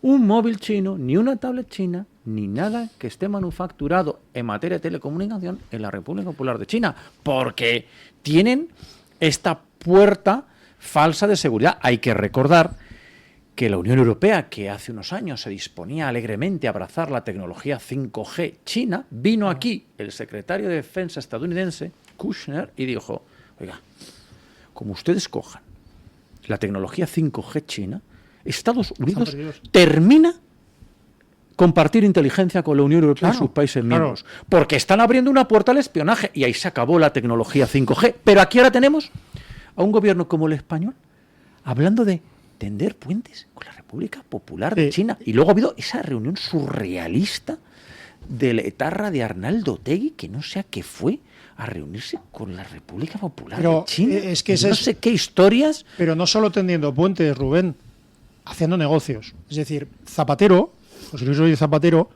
un móvil chino, ni una tablet china, ni nada que esté manufacturado en materia de telecomunicación en la República Popular de China, porque tienen esta puerta falsa de seguridad. Hay que recordar que la Unión Europea, que hace unos años se disponía alegremente a abrazar la tecnología 5G china, vino aquí el secretario de Defensa estadounidense, Kushner, y dijo, oiga, como ustedes cojan la tecnología 5G china, Estados Unidos termina compartir inteligencia con la Unión Europea y sus países miembros, porque están abriendo una puerta al espionaje, y ahí se acabó la tecnología 5G. Pero aquí ahora tenemos a un gobierno como el español hablando de tender puentes con la República Popular de China, y luego ha habido esa reunión surrealista de la etarra de Arnaldo Otegi, que no sé a qué fue, a reunirse con la República Popular de China. Es que no sé qué historias. Pero no solo tendiendo puentes, Rubén, haciendo negocios. Es decir, Zapatero, José Luis Rodríguez Zapatero,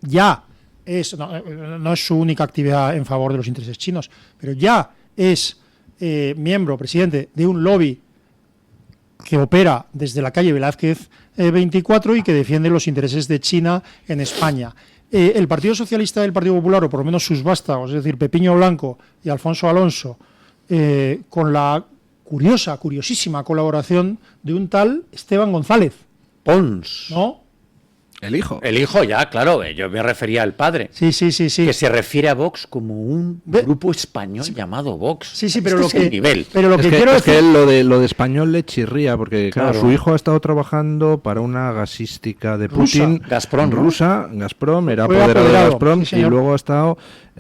ya es, no es su única actividad en favor de los intereses chinos, pero ya es presidente de un lobby que opera desde la calle Velázquez 24 y que defiende los intereses de China en España. El Partido Socialista y el Partido Popular, o por lo menos sus vástagos, es decir, Pepiño Blanco y Alfonso Alonso, con la curiosísima colaboración de un tal Esteban González Pons. ¿No? El hijo. El hijo, ya, claro, yo me refería al padre. Sí. Que se refiere a Vox como un grupo español llamado Vox. Sí, pero este es el nivel. Pero lo que quiero decir... Es que lo de español le chirría, porque claro, su hijo ha estado trabajando para una gasística de Putin, Gazprom, Gazprom, era apoderado de Gazprom, y luego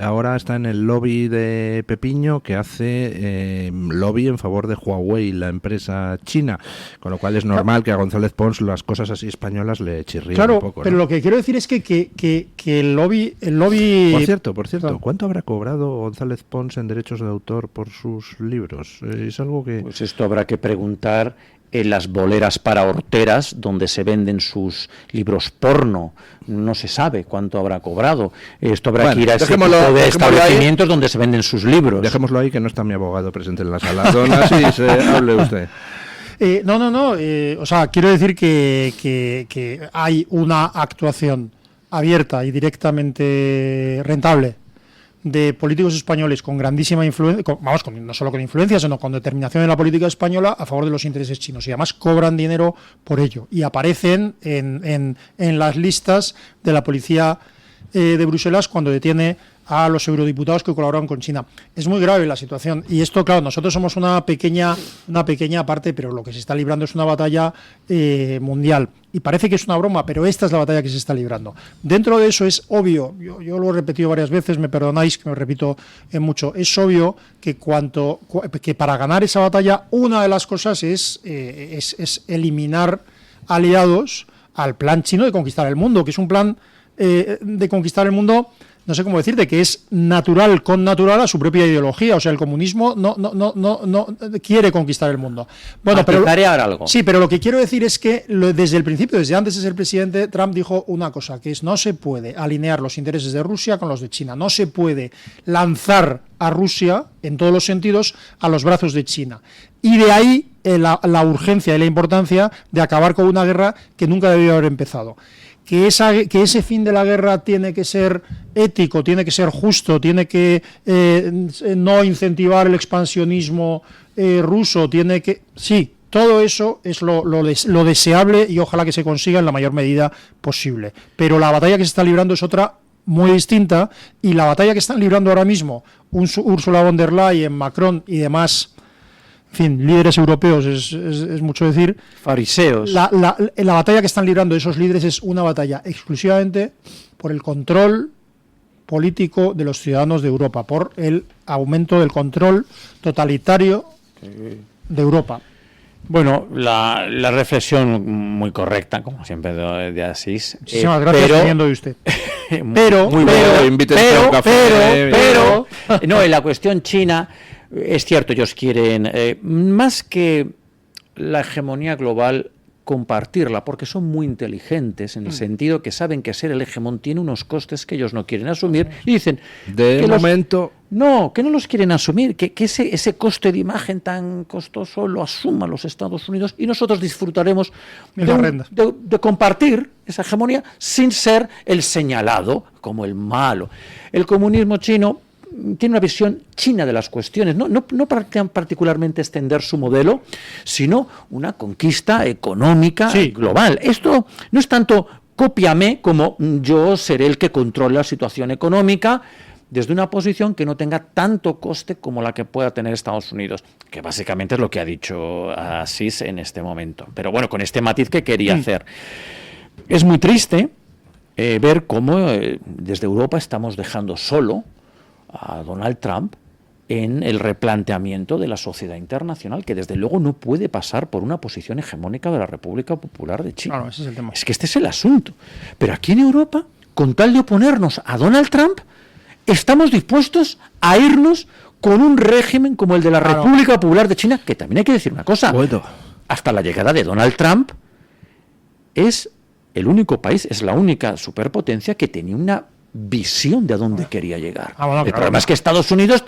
ahora está en el lobby de Pepiño, que hace lobby en favor de Huawei, la empresa china, con lo cual es normal que a González Pons las cosas así españolas le chirrían un poco. Pero lo que quiero decir es que el lobby... Por cierto, ¿cuánto habrá cobrado González Pons en derechos de autor por sus libros? Es algo que... Pues esto habrá que preguntar en las boleras para horteras, donde se venden sus libros porno. No se sabe cuánto habrá cobrado. Esto habrá que ir a ese tipo de establecimientos donde se venden sus libros. Dejémoslo ahí, que no está mi abogado presente en la sala. Don Asís, hable usted. No. O sea, quiero decir que hay una actuación abierta y directamente rentable de políticos españoles con grandísima influencia, no solo con influencia, sino con determinación en la política española a favor de los intereses chinos, y además cobran dinero por ello y aparecen en las listas de la policía de Bruselas cuando detiene a los eurodiputados que colaboran con China. Es muy grave la situación y esto, claro, nosotros somos una pequeña parte, pero lo que se está librando es una batalla mundial. Y parece que es una broma, pero esta es la batalla que se está librando. Dentro de eso es obvio, yo lo he repetido varias veces, me perdonáis que me repito mucho, es obvio que que para ganar esa batalla una de las cosas es eliminar aliados al plan chino de conquistar el mundo, que es un plan de conquistar el mundo, no sé cómo decirte, que es connatural a su propia ideología. O sea, el comunismo no quiere conquistar el mundo. Bueno, pero algo. Sí, pero lo que quiero decir es que desde el principio, desde antes de ser presidente, Trump dijo una cosa, que es no se puede alinear los intereses de Rusia con los de China. No se puede lanzar a Rusia, en todos los sentidos, a los brazos de China. Y de ahí la urgencia y la importancia de acabar con una guerra que nunca debió haber empezado. Que ese fin de la guerra tiene que ser ético, tiene que ser justo, tiene que no incentivar el expansionismo ruso, tiene que... Sí, todo eso es lo deseable y ojalá que se consiga en la mayor medida posible. Pero la batalla que se está librando es otra muy distinta, y la batalla que están librando ahora mismo Ursula von der Leyen, Macron y demás... En fin, líderes europeos es mucho decir. Fariseos. La batalla que están librando esos líderes es una batalla exclusivamente por el control político de los ciudadanos de Europa, por el aumento del control totalitario de Europa. Bueno, la reflexión muy correcta, como siempre, de Asís. Muchísimas gracias, teniendo de usted. Pero, no, en la cuestión china, es cierto, ellos quieren, más que la hegemonía global, compartirla, porque son muy inteligentes en el sentido que saben que ser el hegemón tiene unos costes que ellos no quieren asumir y dicen de momento que no los quieren asumir, que ese coste de imagen tan costoso lo asuman los Estados Unidos y nosotros disfrutaremos de compartir esa hegemonía sin ser el señalado como el malo. El comunismo chino tiene una visión china de las cuestiones, no particularmente extender su modelo, sino una conquista económica global. Esto no es tanto cópiame como yo seré el que controle la situación económica desde una posición que no tenga tanto coste como la que pueda tener Estados Unidos, que básicamente es lo que ha dicho Asís en este momento. Pero bueno, con este matiz que quería hacer. Es muy triste ver cómo desde Europa estamos dejando solo a Donald Trump en el replanteamiento de la sociedad internacional, que desde luego no puede pasar por una posición hegemónica de la República Popular de China. Claro, ese es el tema. Es que este es el asunto. Pero aquí en Europa, con tal de oponernos a Donald Trump, estamos dispuestos a irnos con un régimen como el de la República Popular de China, que también hay que decir una cosa. Bueno. Hasta la llegada de Donald Trump es el único país, es la única superpotencia que tenía una visión de a dónde quería llegar. El problema es que Estados Unidos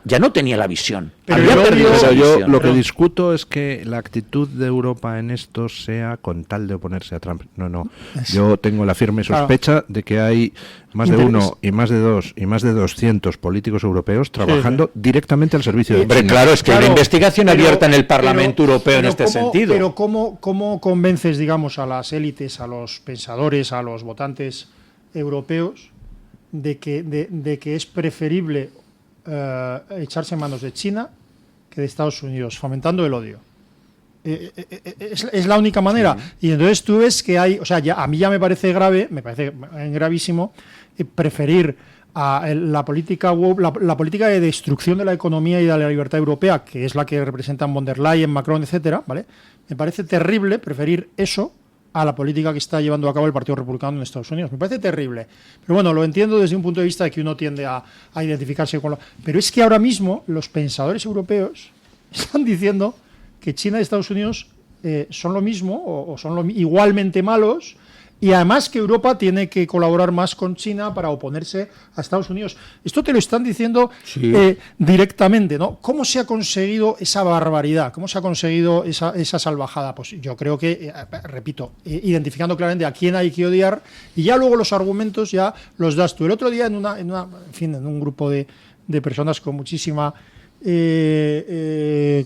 ya no tenía la visión. Pero yo lo que discuto es que la actitud de Europa en esto sea con tal de oponerse a Trump. No. Yo tengo la firme sospecha de que hay más de uno y más de dos y más de 200 políticos europeos trabajando directamente al servicio de China. Claro, es que hay una investigación abierta en el Parlamento Europeo en este sentido. Pero ¿cómo convences, digamos, a las élites, a los pensadores, a los votantes europeos de que es preferible echarse en manos de China que de Estados Unidos, fomentando el odio? Es la única manera. Y entonces tú ves que hay, o sea, a mí ya me parece gravísimo preferir a la política de destrucción de la economía y de la libertad europea, que es la que representan von der Leyen, Macron, etcétera, ¿vale? Me parece terrible preferir eso a la política que está llevando a cabo el Partido Republicano en Estados Unidos. Me parece terrible. Pero bueno, lo entiendo desde un punto de vista de que uno tiende a identificarse con Pero es que ahora mismo los pensadores europeos están diciendo que China y Estados Unidos son lo mismo o son igualmente malos Y además que Europa tiene que colaborar más con China para oponerse a Estados Unidos. Esto te lo están diciendo directamente, ¿no? ¿Cómo se ha conseguido esa barbaridad? ¿Cómo se ha conseguido esa salvajada? Pues yo creo que, repito, identificando claramente a quién hay que odiar, y ya luego los argumentos ya los das tú. El otro día en un grupo de personas con muchísima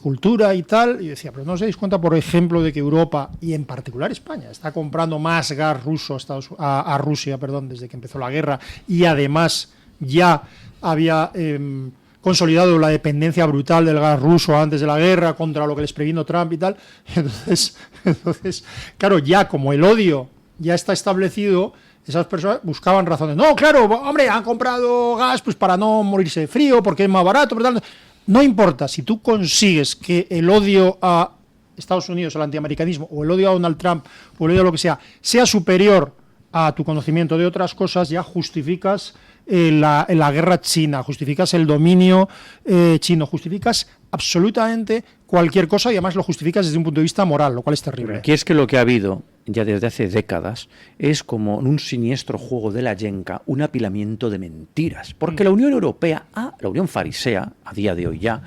cultura y tal, y decía, pero no os dais cuenta, por ejemplo, de que Europa, y en particular España, está comprando más gas ruso a Rusia, desde que empezó la guerra, y además ya había consolidado la dependencia brutal del gas ruso antes de la guerra, contra lo que les previno Trump y tal. Entonces, claro, ya como el odio ya está establecido, esas personas buscaban razones. No, claro, hombre, han comprado gas pues para no morirse de frío, porque es más barato, pero tal. No importa, si tú consigues que el odio a Estados Unidos, al antiamericanismo, o el odio a Donald Trump, o el odio a lo que sea superior a tu conocimiento de otras cosas, ya justificas la guerra china, justificas el dominio chino, justificas absolutamente cualquier cosa, y además lo justificas desde un punto de vista moral, lo cual es terrible. Aquí es que lo que ha habido ya desde hace décadas es como en un siniestro juego de la yenca, un apilamiento de mentiras, porque la Unión Europea, la Unión Farisea, a día de hoy ya,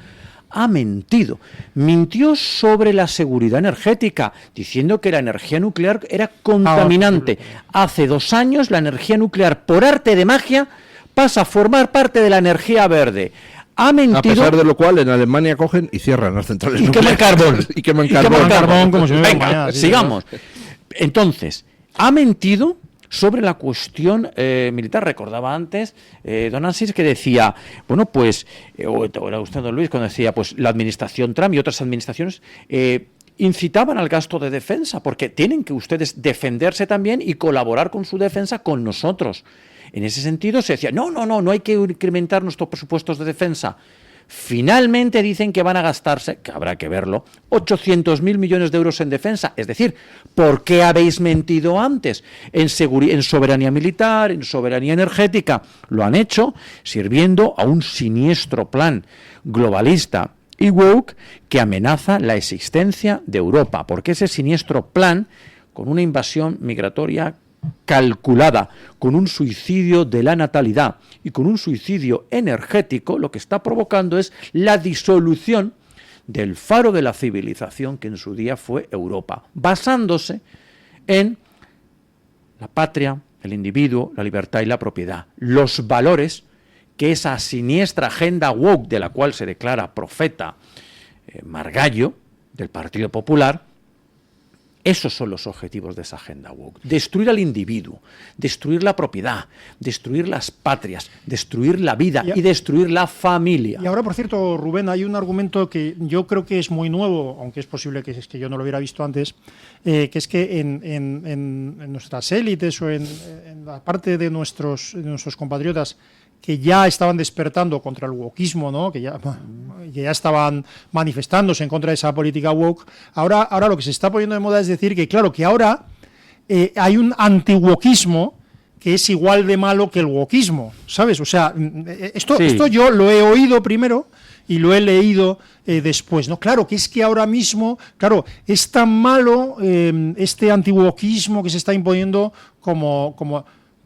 ha mentido. Mintió sobre la seguridad energética, diciendo que la energía nuclear era contaminante. Hace 2 años la energía nuclear, por arte de magia, pasa a formar parte de la energía verde. Ha mentido. A pesar de lo cual, en Alemania cogen y cierran las centrales nucleares. Y queman carbón. Como si no Venga, mañana, sigamos. Entonces, ha mentido sobre la cuestión militar. Recordaba antes don Asís que decía, bueno, pues, era usted, don Luis, cuando decía, pues la administración Trump y otras administraciones incitaban al gasto de defensa, porque tienen que ustedes defenderse también y colaborar con su defensa con nosotros. En ese sentido se decía, no hay que incrementar nuestros presupuestos de defensa. Finalmente dicen que van a gastarse, que habrá que verlo, 800.000 millones de euros en defensa. Es decir, ¿por qué habéis mentido antes? En soberanía militar, en soberanía energética. Lo han hecho sirviendo a un siniestro plan globalista y woke que amenaza la existencia de Europa. Porque ese siniestro plan, con una invasión migratoria calculada, con un suicidio de la natalidad y con un suicidio energético, lo que está provocando es la disolución del faro de la civilización que en su día fue Europa, basándose en la patria, el individuo, la libertad y la propiedad, los valores que esa siniestra agenda woke de la cual se declara profeta Margallo, del Partido Popular. Esos son los objetivos de esa agenda woke. Destruir al individuo, destruir la propiedad, destruir las patrias, destruir la vida y destruir la familia. Y ahora, por cierto, Rubén, hay un argumento que yo creo que es muy nuevo, aunque es posible que yo no lo hubiera visto antes, que es que en nuestras élites o en la parte de nuestros compatriotas que ya estaban despertando contra el wokismo, ¿no? que ya estaban manifestándose en contra de esa política woke, ahora lo que se está poniendo de moda es decir que, claro, que ahora hay un anti-wokismo que es igual de malo que el wokismo, ¿sabes? O sea, esto yo lo he oído primero y lo he leído después, ¿no? Claro, que es que ahora mismo, claro, es tan malo este anti-wokismo que se está imponiendo como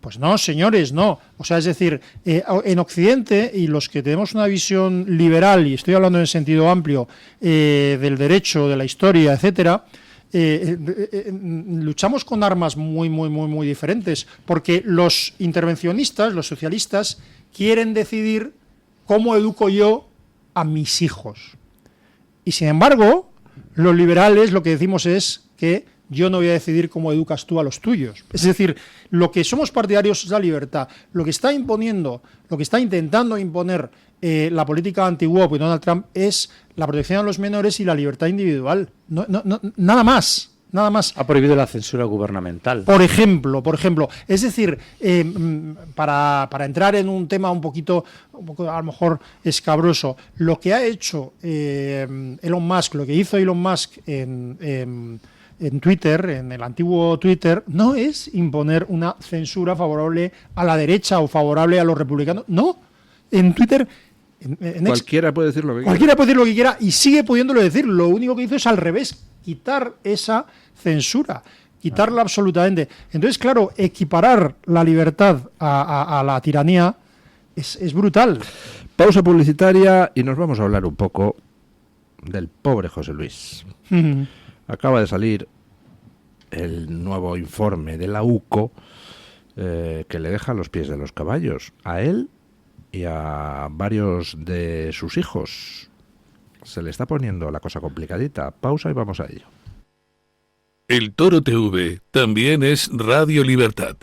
pues no, señores, no. O sea, es decir, en Occidente, y los que tenemos una visión liberal, y estoy hablando en sentido amplio, del derecho, de la historia, etcétera, luchamos con armas muy diferentes, porque los intervencionistas, los socialistas, quieren decidir cómo educo yo a mis hijos. Y sin embargo, los liberales lo que decimos es que yo no voy a decidir cómo educas tú a los tuyos. Es decir, lo que somos partidarios es la libertad. Lo que está imponiendo, lo que está intentando imponer la política anti-woke y Donald Trump es la protección a los menores y la libertad individual. Nada más. Ha prohibido la censura gubernamental. Por ejemplo. Es decir, para entrar en un tema un poco a lo mejor escabroso, lo que ha hecho Elon Musk, lo que hizo Elon Musk en Twitter, en el antiguo Twitter, no es imponer una censura favorable a la derecha o favorable a los republicanos. No, en Twitter... Cualquiera puede decir lo que quiera. Cualquiera puede decir lo que quiera y sigue pudiéndolo decir. Lo único que hizo es al revés, quitar esa censura. quitarla absolutamente. Entonces, claro, equiparar la libertad a la tiranía es brutal. Pausa publicitaria y nos vamos a hablar un poco del pobre José Luis. Acaba de salir el nuevo informe de la UCO que le deja los pies de los caballos a él y a varios de sus hijos. Se le está poniendo la cosa complicadita. Pausa y vamos a ello. El Toro TV también es Radio Libertad.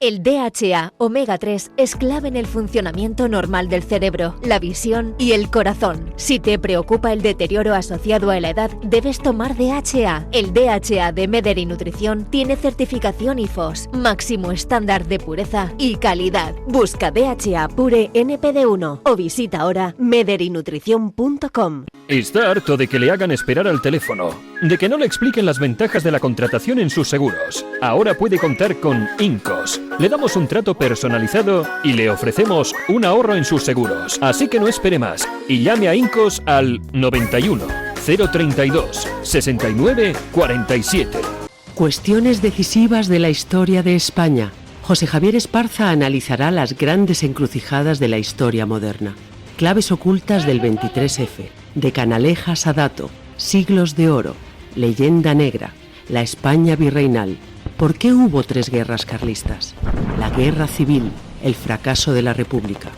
El DHA omega 3 es clave en el funcionamiento normal del cerebro, la visión y el corazón. Si te preocupa el deterioro asociado a la edad, debes tomar DHA. El DHA de Mederi Nutrición tiene certificación IFOS, máximo estándar de pureza y calidad. Busca DHA Pure NPD1 o visita ahora mederinutrición.com. Está harto de que le hagan esperar al teléfono, de que no le expliquen las ventajas de la contratación en sus seguros. Ahora puede contar con Incos. Le damos un trato personalizado y le ofrecemos un ahorro en sus seguros. Así que no espere más y llame a Incos al 91 032 69 47. Cuestiones decisivas de la historia de España. José Javier Esparza analizará las grandes encrucijadas de la historia moderna. Claves ocultas del 23F, de Canalejas a Dato, Siglos de Oro, Leyenda Negra, la España virreinal. ¿Por qué hubo 3 guerras carlistas? La guerra civil, el fracaso de la República.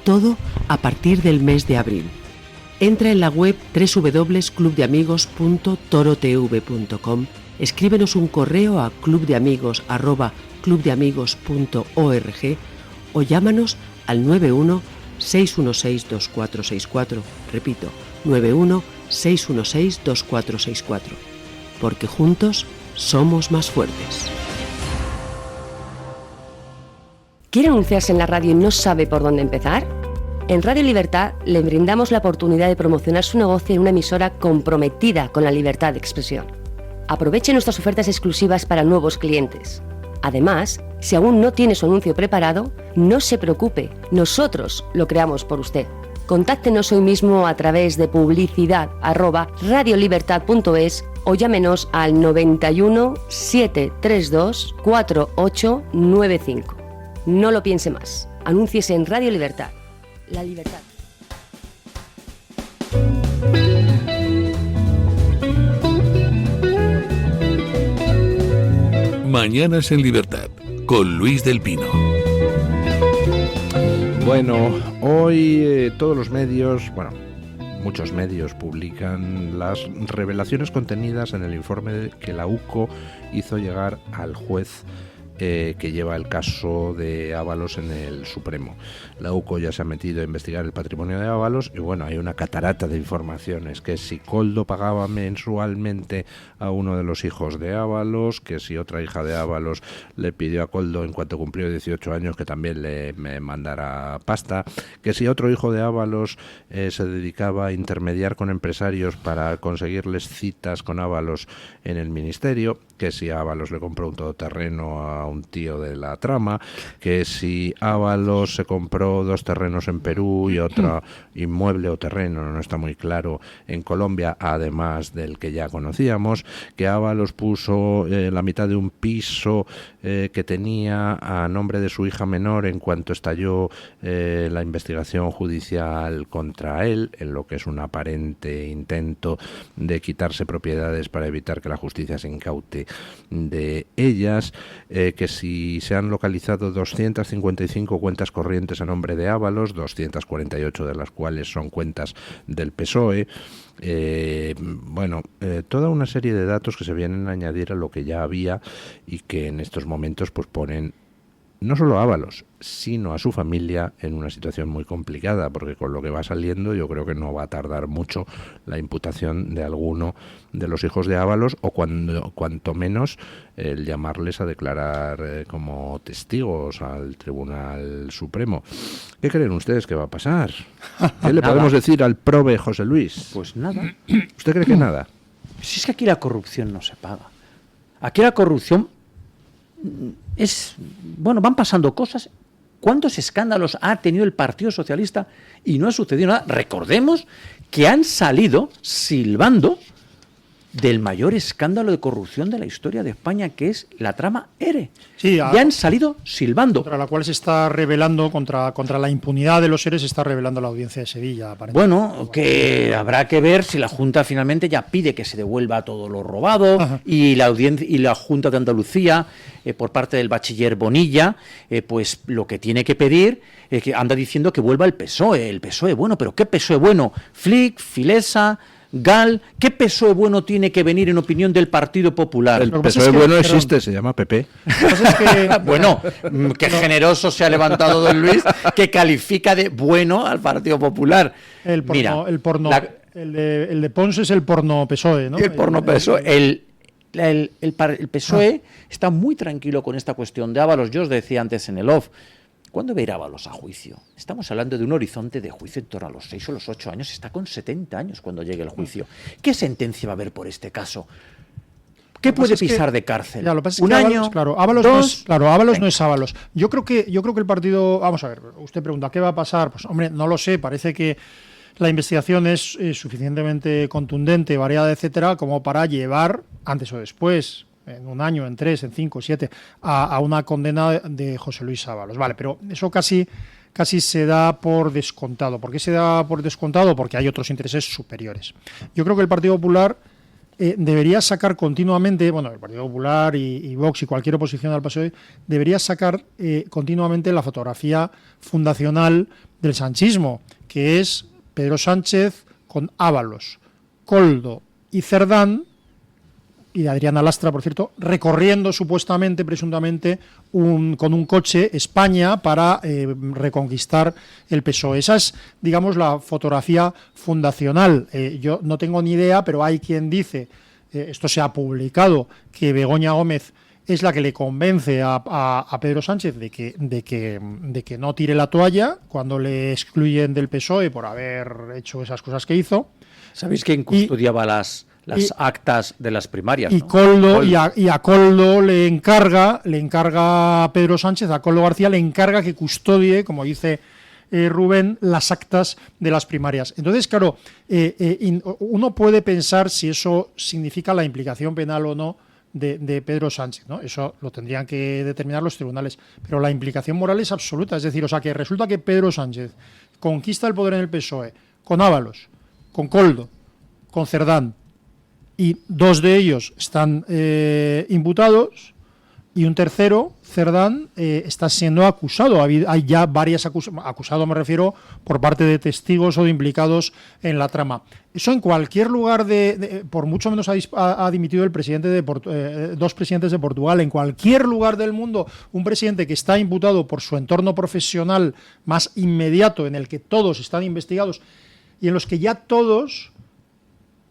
Todo a partir del mes de abril. Entra en la web www.clubdeamigos.torotv.com, escríbenos un correo a clubdeamigos@clubdeamigos.org o llámanos al 91 616 2464. Repito, 91 616 2464. Porque juntos somos más fuertes. ¿Quiere anunciarse en la radio y no sabe por dónde empezar? En Radio Libertad le brindamos la oportunidad de promocionar su negocio en una emisora comprometida con la libertad de expresión. Aproveche nuestras ofertas exclusivas para nuevos clientes. Además, si aún no tiene su anuncio preparado, no se preocupe, nosotros lo creamos por usted. Contáctenos hoy mismo a través de publicidad@radiolibertad.es o llámenos al 91 732 4895. No lo piense más. Anúnciese en Radio Libertad. La libertad. Mañanas en Libertad, con Luis del Pino. Bueno, hoy todos los medios, muchos medios publican las revelaciones contenidas en el informe que la UCO hizo llegar al juez que lleva el caso de Ábalos en el Supremo. La UCO ya se ha metido a investigar el patrimonio de Ábalos y hay una catarata de informaciones, que si Koldo pagaba mensualmente a uno de los hijos de Ábalos, que si otra hija de Ábalos le pidió a Koldo en cuanto cumplió 18 años que también le mandara pasta, que si otro hijo de Ábalos se dedicaba a intermediar con empresarios para conseguirles citas con Ábalos en el ministerio, que si Ábalos le compró un todoterreno a un tío de la trama, que si Ábalos se compró 2 terrenos en Perú y otro inmueble o terreno, no está muy claro, en Colombia, además del que ya conocíamos, que Ábalos puso la mitad de un piso que tenía a nombre de su hija menor en cuanto estalló la investigación judicial contra él, en lo que es un aparente intento de quitarse propiedades para evitar que la justicia se incaute de ellas, que si se han localizado 255 cuentas corrientes a nombre de Ábalos, 248 de las cuales son cuentas del PSOE, toda una serie de datos que se vienen a añadir a lo que ya había y que en estos momentos pues ponen no solo a Ábalos, sino a su familia en una situación muy complicada, porque con lo que va saliendo yo creo que no va a tardar mucho la imputación de alguno de los hijos de Ábalos, o cuanto menos el llamarles a declarar como testigos al Tribunal Supremo. ¿Qué creen ustedes que va a pasar? ¿Qué le podemos decir al prove José Luis? Pues nada. ¿Usted cree que nada? Si es que aquí la corrupción no se paga. Aquí la corrupción van pasando cosas. ¿Cuántos escándalos ha tenido el Partido Socialista y no ha sucedido nada? Recordemos que han salido silbando del mayor escándalo de corrupción de la historia de España, que es la trama ERE. Sí, ya han salido silbando. Contra la cual se está rebelando, contra la impunidad de los ERE se está rebelando la Audiencia de Sevilla, aparentemente. Bueno, que habrá que ver si la Junta finalmente ya pide que se devuelva todo lo robado. Ajá. Y la Junta de Andalucía, por parte del bachiller Bonilla, pues lo que tiene que pedir es que anda diciendo que vuelva el PSOE bueno, pero ¿qué PSOE bueno? Flick, Filesa, Gal, ¿qué PSOE bueno tiene que venir en opinión del Partido Popular? El PSOE bueno existe, se llama PP. Bueno, qué generoso se ha levantado don Luis, que califica de bueno al Partido Popular. El de Pons es el porno PSOE, ¿no? El porno PSOE. El PSOE está muy tranquilo con esta cuestión de Ábalos. Yo os decía antes en el off, ¿cuándo va a ir Ábalos a juicio? Estamos hablando de un horizonte de juicio en torno a los 6 o los 8 años. Está con 70 años cuando llegue el juicio. ¿Qué sentencia va a haber por este caso? ¿Qué puede pisar de cárcel? Ya, lo que pasa es ¿Un que año? Ábalos ¿Dos? no es Ábalos. Yo creo que el partido... Vamos a ver, usted pregunta, ¿qué va a pasar? Pues hombre, no lo sé, parece que la investigación es suficientemente contundente, variada, etcétera, como para llevar, antes o después, en 1 año, en 3, en 5, 7, a una condena de José Luis Ábalos. Vale, pero eso casi se da por descontado. ¿Por qué se da por descontado? Porque hay otros intereses superiores. Yo creo que el Partido Popular debería sacar continuamente, bueno, el Partido Popular y Vox y cualquier oposición al PSOE, debería sacar continuamente la fotografía fundacional del sanchismo, que es Pedro Sánchez con Ábalos, Koldo y Cerdán, y de Adriana Lastra, por cierto, recorriendo supuestamente, presuntamente, con un coche España para reconquistar el PSOE. Esa es, digamos, la fotografía fundacional. Yo no tengo ni idea, pero hay quien dice, esto se ha publicado, que Begoña Gómez es la que le convence a Pedro Sánchez de que no tire la toalla cuando le excluyen del PSOE por haber hecho esas cosas que hizo. ¿Sabéis quién custodiaba las actas de las primarias? Y ¿no? Koldo, y a Koldo le encarga Pedro Sánchez, a Koldo García le encarga que custodie, como dice Rubén, las actas de las primarias. Entonces, claro, uno puede pensar si eso significa la implicación penal o no de Pedro Sánchez, ¿no? Eso lo tendrían que determinar los tribunales, pero la implicación moral es absoluta, es decir, o sea, que resulta que Pedro Sánchez conquista el poder en el PSOE con Ábalos, con Koldo, con Cerdán, y 2 de ellos están imputados y un tercero, Cerdán, está siendo acusado. Hay ya varias acusados, me refiero, por parte de testigos o de implicados en la trama. Eso en cualquier lugar, por mucho menos ha dimitido el presidente de 2 presidentes de Portugal, en cualquier lugar del mundo, un presidente que está imputado por su entorno profesional más inmediato, en el que todos están investigados y en los que ya todos,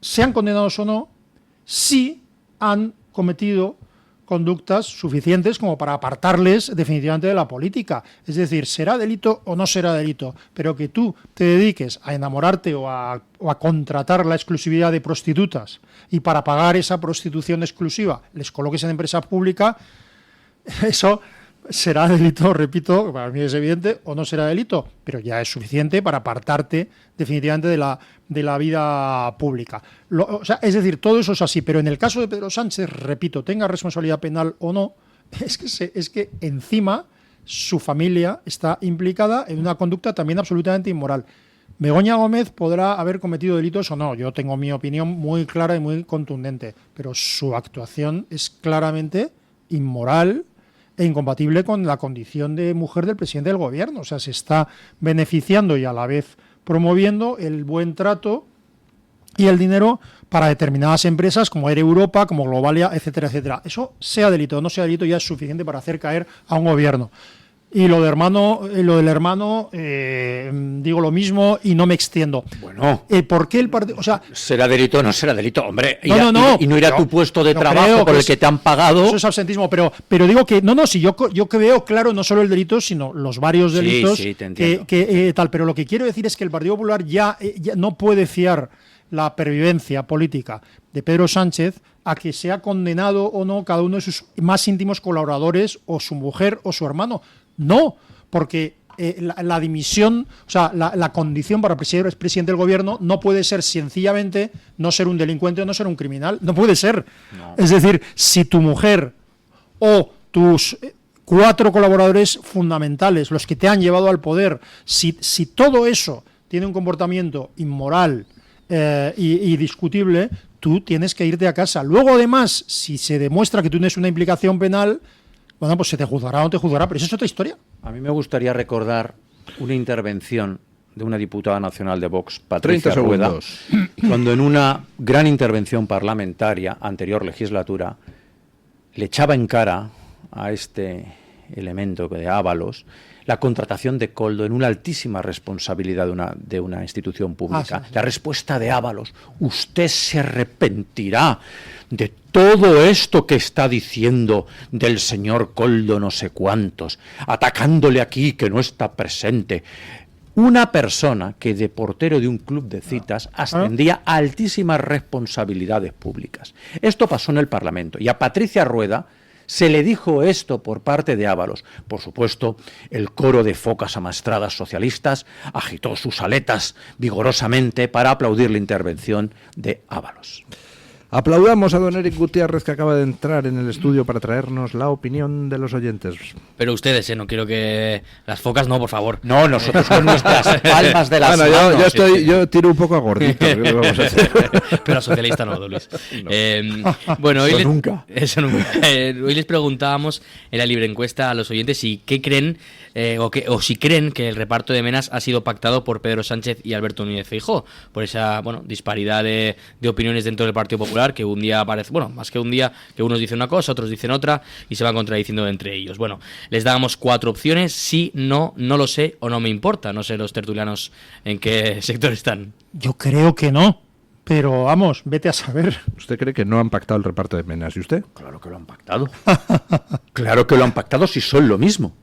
sean condenados o no, sí han cometido conductas suficientes como para apartarles definitivamente de la política. Es decir, será delito o no será delito, pero que tú te dediques a enamorarte o a contratar la exclusividad de prostitutas y para pagar esa prostitución exclusiva les coloques en empresa pública, eso será delito, repito, para mí es evidente, o no será delito, pero ya es suficiente para apartarte definitivamente de la vida pública. Es decir, todo eso es así, pero en el caso de Pedro Sánchez, repito, tenga responsabilidad penal o no, es que encima su familia está implicada en una conducta también absolutamente inmoral. Begoña Gómez podrá haber cometido delitos o no, yo tengo mi opinión muy clara y muy contundente, pero su actuación es claramente inmoral e incompatible con la condición de mujer del presidente del gobierno. O sea, se está beneficiando y a la vez promoviendo el buen trato y el dinero para determinadas empresas como Air Europa, como Globalia, etcétera, etcétera. Eso, sea delito o no sea delito, ya es suficiente para hacer caer a un gobierno. Y lo del hermano, digo lo mismo y no me extiendo. Bueno, ¿por qué el partido? O sea, ¿será delito o no será delito? Hombre, y no ir a tu puesto de trabajo por el que te han pagado. Eso es absentismo, pero digo que, si yo que veo claro no solo el delito, sino los varios delitos. Sí, te entiendo. Tal. Pero lo que quiero decir es que el Partido Popular ya no puede fiar la pervivencia política de Pedro Sánchez a que sea condenado o no cada uno de sus más íntimos colaboradores o su mujer o su hermano. No, porque la dimisión, o sea, la condición para ser presidente del gobierno no puede ser sencillamente no ser un delincuente o no ser un criminal. No puede ser. No. Es decir, si tu mujer o tus 4 colaboradores fundamentales, los que te han llevado al poder, si todo eso tiene un comportamiento inmoral y discutible, tú tienes que irte a casa. Luego, además, si se demuestra que tú tienes una implicación penal, bueno, pues se te juzgará o no te juzgará, pero eso es otra historia. A mí me gustaría recordar una intervención de una diputada nacional de Vox, Patricia Rueda, cuando en una gran intervención parlamentaria, anterior legislatura, le echaba en cara a este elemento de Ábalos la contratación de Koldo en una altísima responsabilidad de una institución pública. Sí. La respuesta de Ábalos: usted se arrepentirá de todo esto que está diciendo del señor Koldo no sé cuántos, atacándole aquí que no está presente. Una persona que de portero de un club de citas ascendía a altísimas responsabilidades públicas. Esto pasó en el Parlamento y a Patricia Rueda se le dijo esto por parte de Ábalos. Por supuesto, el coro de focas amaestradas socialistas agitó sus aletas vigorosamente para aplaudir la intervención de Ábalos. Aplaudamos a don Eric Gutiérrez, que acaba de entrar en el estudio para traernos la opinión de los oyentes. Pero ustedes, no quiero que... Las focas no, por favor. No, nosotros con nuestras palmas de las manos. Yo tiro un poco a gordito. ¿Qué le vamos a hacer? Pero a socialista no, don Luis. No. Bueno, hoy nunca. Eso nunca. Hoy les preguntábamos en la libre encuesta a los oyentes si qué creen o si creen que el reparto de menas ha sido pactado por Pedro Sánchez y Alberto Núñez Feijóo, por esa disparidad de opiniones dentro del Partido Popular, que un día aparece, más que un día, que unos dicen una cosa, otros dicen otra y se van contradiciendo entre ellos. Bueno, les dábamos 4 opciones: sí, no, no lo sé o no me importa. No sé los tertulianos en qué sector están. Yo creo que no, pero vamos, vete a saber. ¿Usted cree que no han pactado el reparto de menas? ¿Y usted? Claro que lo han pactado. Claro que lo han pactado si son lo mismo.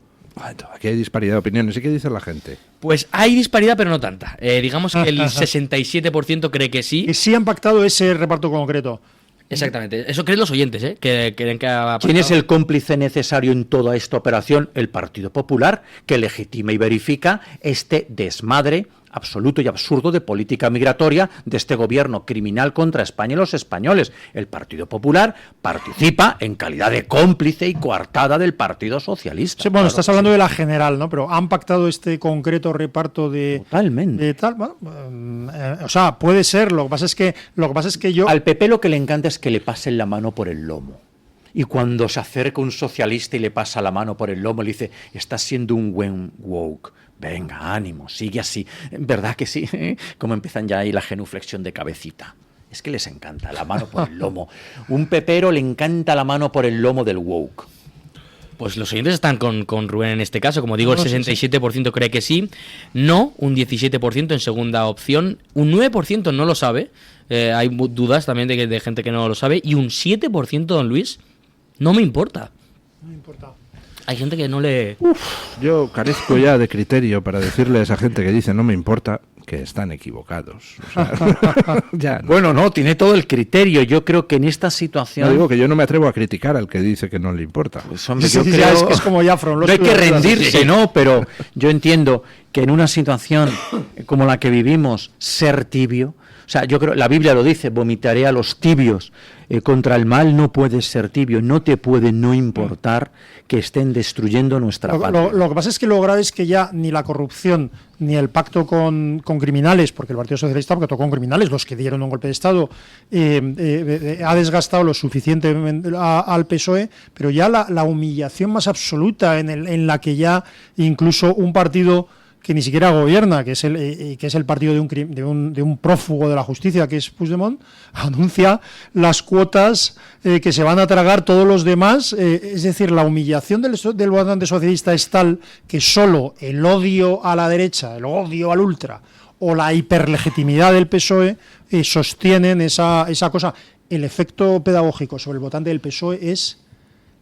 Aquí hay disparidad de opiniones. ¿Y qué dice la gente? Pues hay disparidad, pero no tanta. Digamos que el 67% cree que sí. Que sí han pactado ese reparto concreto. Exactamente. Eso creen los oyentes, que creen que ha pactado. ¿Quién es el cómplice necesario en toda esta operación? El Partido Popular, que legitima y verifica este desmadre absoluto y absurdo de política migratoria de este gobierno criminal contra España y los españoles. El Partido Popular participa en calidad de cómplice y coartada del Partido Socialista. Sí, bueno, claro, estás hablando de la general, ¿no? Pero han pactado este concreto reparto de... Totalmente. De tal, o sea, puede ser. Lo que pasa es que yo... Al PP lo que le encanta es que le pasen la mano por el lomo. Y cuando se acerca un socialista y le pasa la mano por el lomo, le dice: estás siendo un buen woke. Venga, ánimo, sigue así. ¿Verdad que sí? Como empiezan ya ahí la genuflexión de cabecita. Es que les encanta la mano por el lomo. Un pepero le encanta la mano por el lomo del woke. Pues los oyentes están con Rubén en este caso. Como digo, el 67% cree que sí. No, un 17% en segunda opción. Un 9% no lo sabe. Hay dudas también de gente que no lo sabe. Y un 7%, don Luis, no me importa. No me importa. Hay gente que no le... Yo carezco ya de criterio para decirle a esa gente que dice no me importa que están equivocados. O sea, ya, no. Bueno, no, tiene todo el criterio. Yo creo que en esta situación... No digo que yo no me atrevo a criticar al que dice que no le importa. Pues, hombre, yo creo... es como Jafron. No hay que rendirse, ¿no? Pero yo entiendo que en una situación como la que vivimos, ser tibio... O sea, yo creo, la Biblia lo dice: vomitaré a los tibios. Contra el mal no puedes ser tibio, no te puede no importar que estén destruyendo nuestra patria. Lo que pasa es que lo grave es que ya ni la corrupción ni el pacto con criminales, porque el Partido Socialista pactó con criminales, los que dieron un golpe de Estado, ha desgastado lo suficiente al PSOE, pero ya la humillación más absoluta en la que ya incluso un partido que ni siquiera gobierna, que es el partido de un prófugo de la justicia, que es Puigdemont, anuncia las cuotas que se van a tragar todos los demás. Es decir, la humillación del votante socialista es tal que solo el odio a la derecha, el odio al ultra o la hiperlegitimidad del PSOE sostienen esa cosa. El efecto pedagógico sobre el votante del PSOE es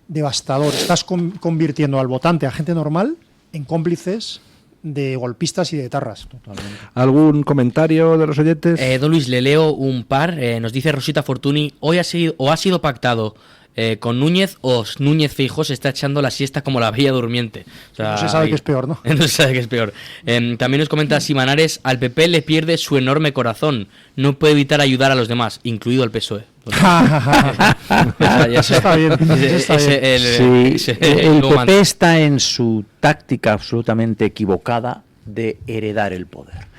devastador. Estás convirtiendo al votante, a gente normal, en cómplices de golpistas y de etarras. Totalmente. ¿Algún comentario de los oyentes? Don Luis, le leo un par. Nos dice Rosita Fortuny: hoy ha sido pactado con Núñez o Núñez Feijóo se está echando la siesta como la Bella Durmiente. O sea, No se sabe qué es peor, ¿no? No se sabe qué es peor. También nos comenta Simanares, al PP le pierde su enorme corazón. No puede evitar ayudar a los demás, incluido el PSOE. Eso está bien. El PP está en su táctica absolutamente equivocada de heredar el poder.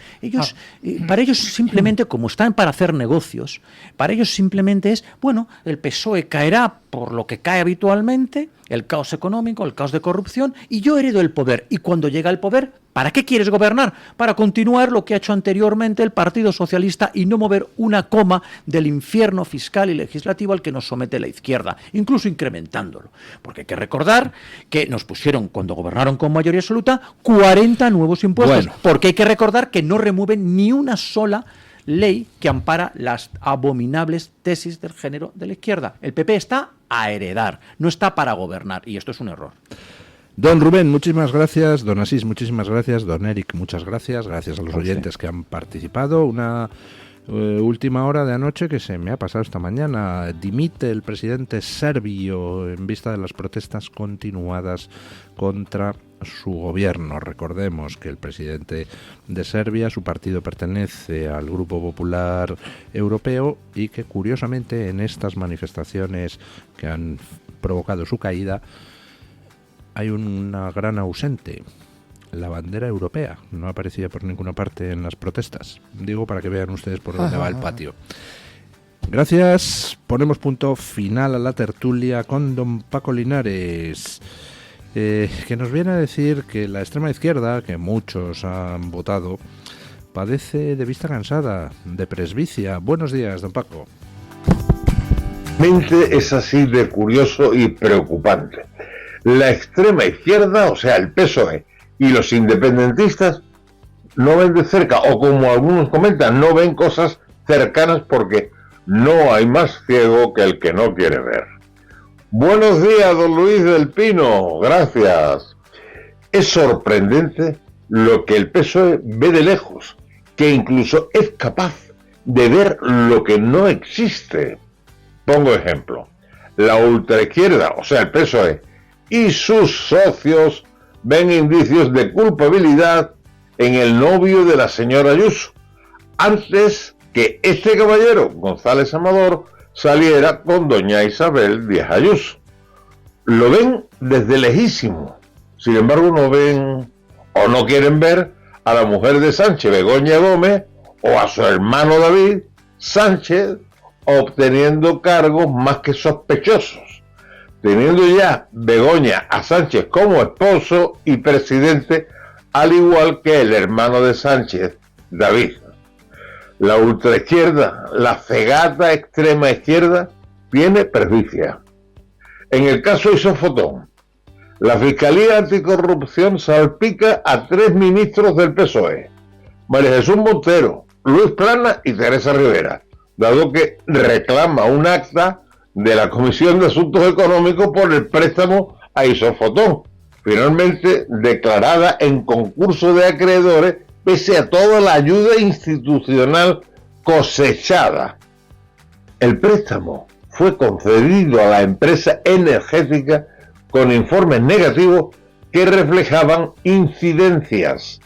Para ellos simplemente, como están para hacer negocios, para ellos simplemente es, bueno, el PSOE caerá por lo que cae habitualmente, el caos económico, el caos de corrupción, y yo heredo el poder. Y cuando llega el poder, ¿para qué quieres gobernar? Para continuar lo que ha hecho anteriormente el Partido Socialista y no mover una coma del infierno fiscal y legislativo al que nos somete la izquierda, incluso incrementándolo. Porque hay que recordar que nos pusieron, cuando gobernaron con mayoría absoluta, 40 nuevos impuestos. Bueno. Porque hay que recordar que no remueven ni una sola ley que ampara las abominables tesis del género de la izquierda. El PP está a heredar, no está para gobernar, y esto es un error. Don Rubén, muchísimas gracias. Don Asís, muchísimas gracias. Don Eric, muchas gracias. Gracias a los oyentes que han participado. Una última hora de anoche que se me ha pasado esta mañana. Dimite el presidente serbio en vista de las protestas continuadas contra su gobierno. Recordemos que el presidente de Serbia, su partido pertenece al Grupo Popular Europeo y que curiosamente en estas manifestaciones que han provocado su caída hay una gran ausente. La bandera europea no aparecía por ninguna parte en las protestas. Digo para que vean ustedes por dónde va el patio. Gracias. Ponemos punto final a la tertulia con don Paco Linares, que nos viene a decir que la extrema izquierda, que muchos han votado, padece de vista cansada, de presbicia. Buenos días, don Paco. Es así de curioso y preocupante. La extrema izquierda, o sea, el PSOE y los independentistas, no ven de cerca, o como algunos comentan, no ven cosas cercanas porque no hay más ciego que el que no quiere ver. Buenos días, don Luis del Pino, gracias. Es sorprendente lo que el PSOE ve de lejos, que incluso es capaz de ver lo que no existe. Pongo ejemplo, la ultraizquierda, o sea, el PSOE, y sus socios ven indicios de culpabilidad en el novio de la señora Ayuso, antes que este caballero, González Amador, saliera con doña Isabel Díaz Ayuso. Lo ven desde lejísimo, sin embargo no ven o no quieren ver a la mujer de Sánchez, Begoña Gómez, o a su hermano David Sánchez, obteniendo cargos más que sospechosos, teniendo ya Begoña a Sánchez como esposo y presidente, al igual que el hermano de Sánchez, David. La ultraizquierda, la cegata extrema izquierda, tiene presbicia. En el caso Isofotón, la Fiscalía Anticorrupción salpica a 3 ministros del PSOE, María Jesús Montero, Luis Plana y Teresa Rivera, dado que reclama un acta de la Comisión de Asuntos Económicos por el préstamo a Isofotón, finalmente declarada en concurso de acreedores pese a toda la ayuda institucional cosechada. El préstamo fue concedido a la empresa energética con informes negativos que reflejaban incidencias.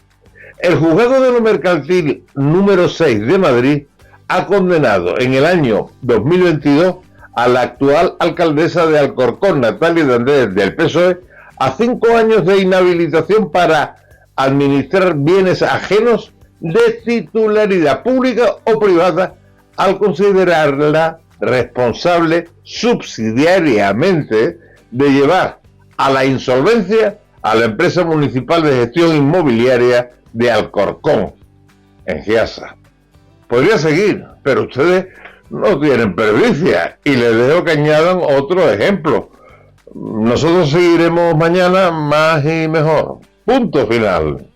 El juzgado de lo mercantil número 6 de Madrid ha condenado en el año 2022 a la actual alcaldesa de Alcorcón, Natalia de Andrés, del PSOE, a 5 años de inhabilitación para administrar bienes ajenos de titularidad pública o privada, al considerarla responsable subsidiariamente de llevar a la insolvencia a la empresa municipal de gestión inmobiliaria de Alcorcón, en Giasa. Podría seguir, pero ustedes no tienen presbicia, y les dejo que añadan otro ejemplo. Nosotros seguiremos mañana más y mejor. Punto final.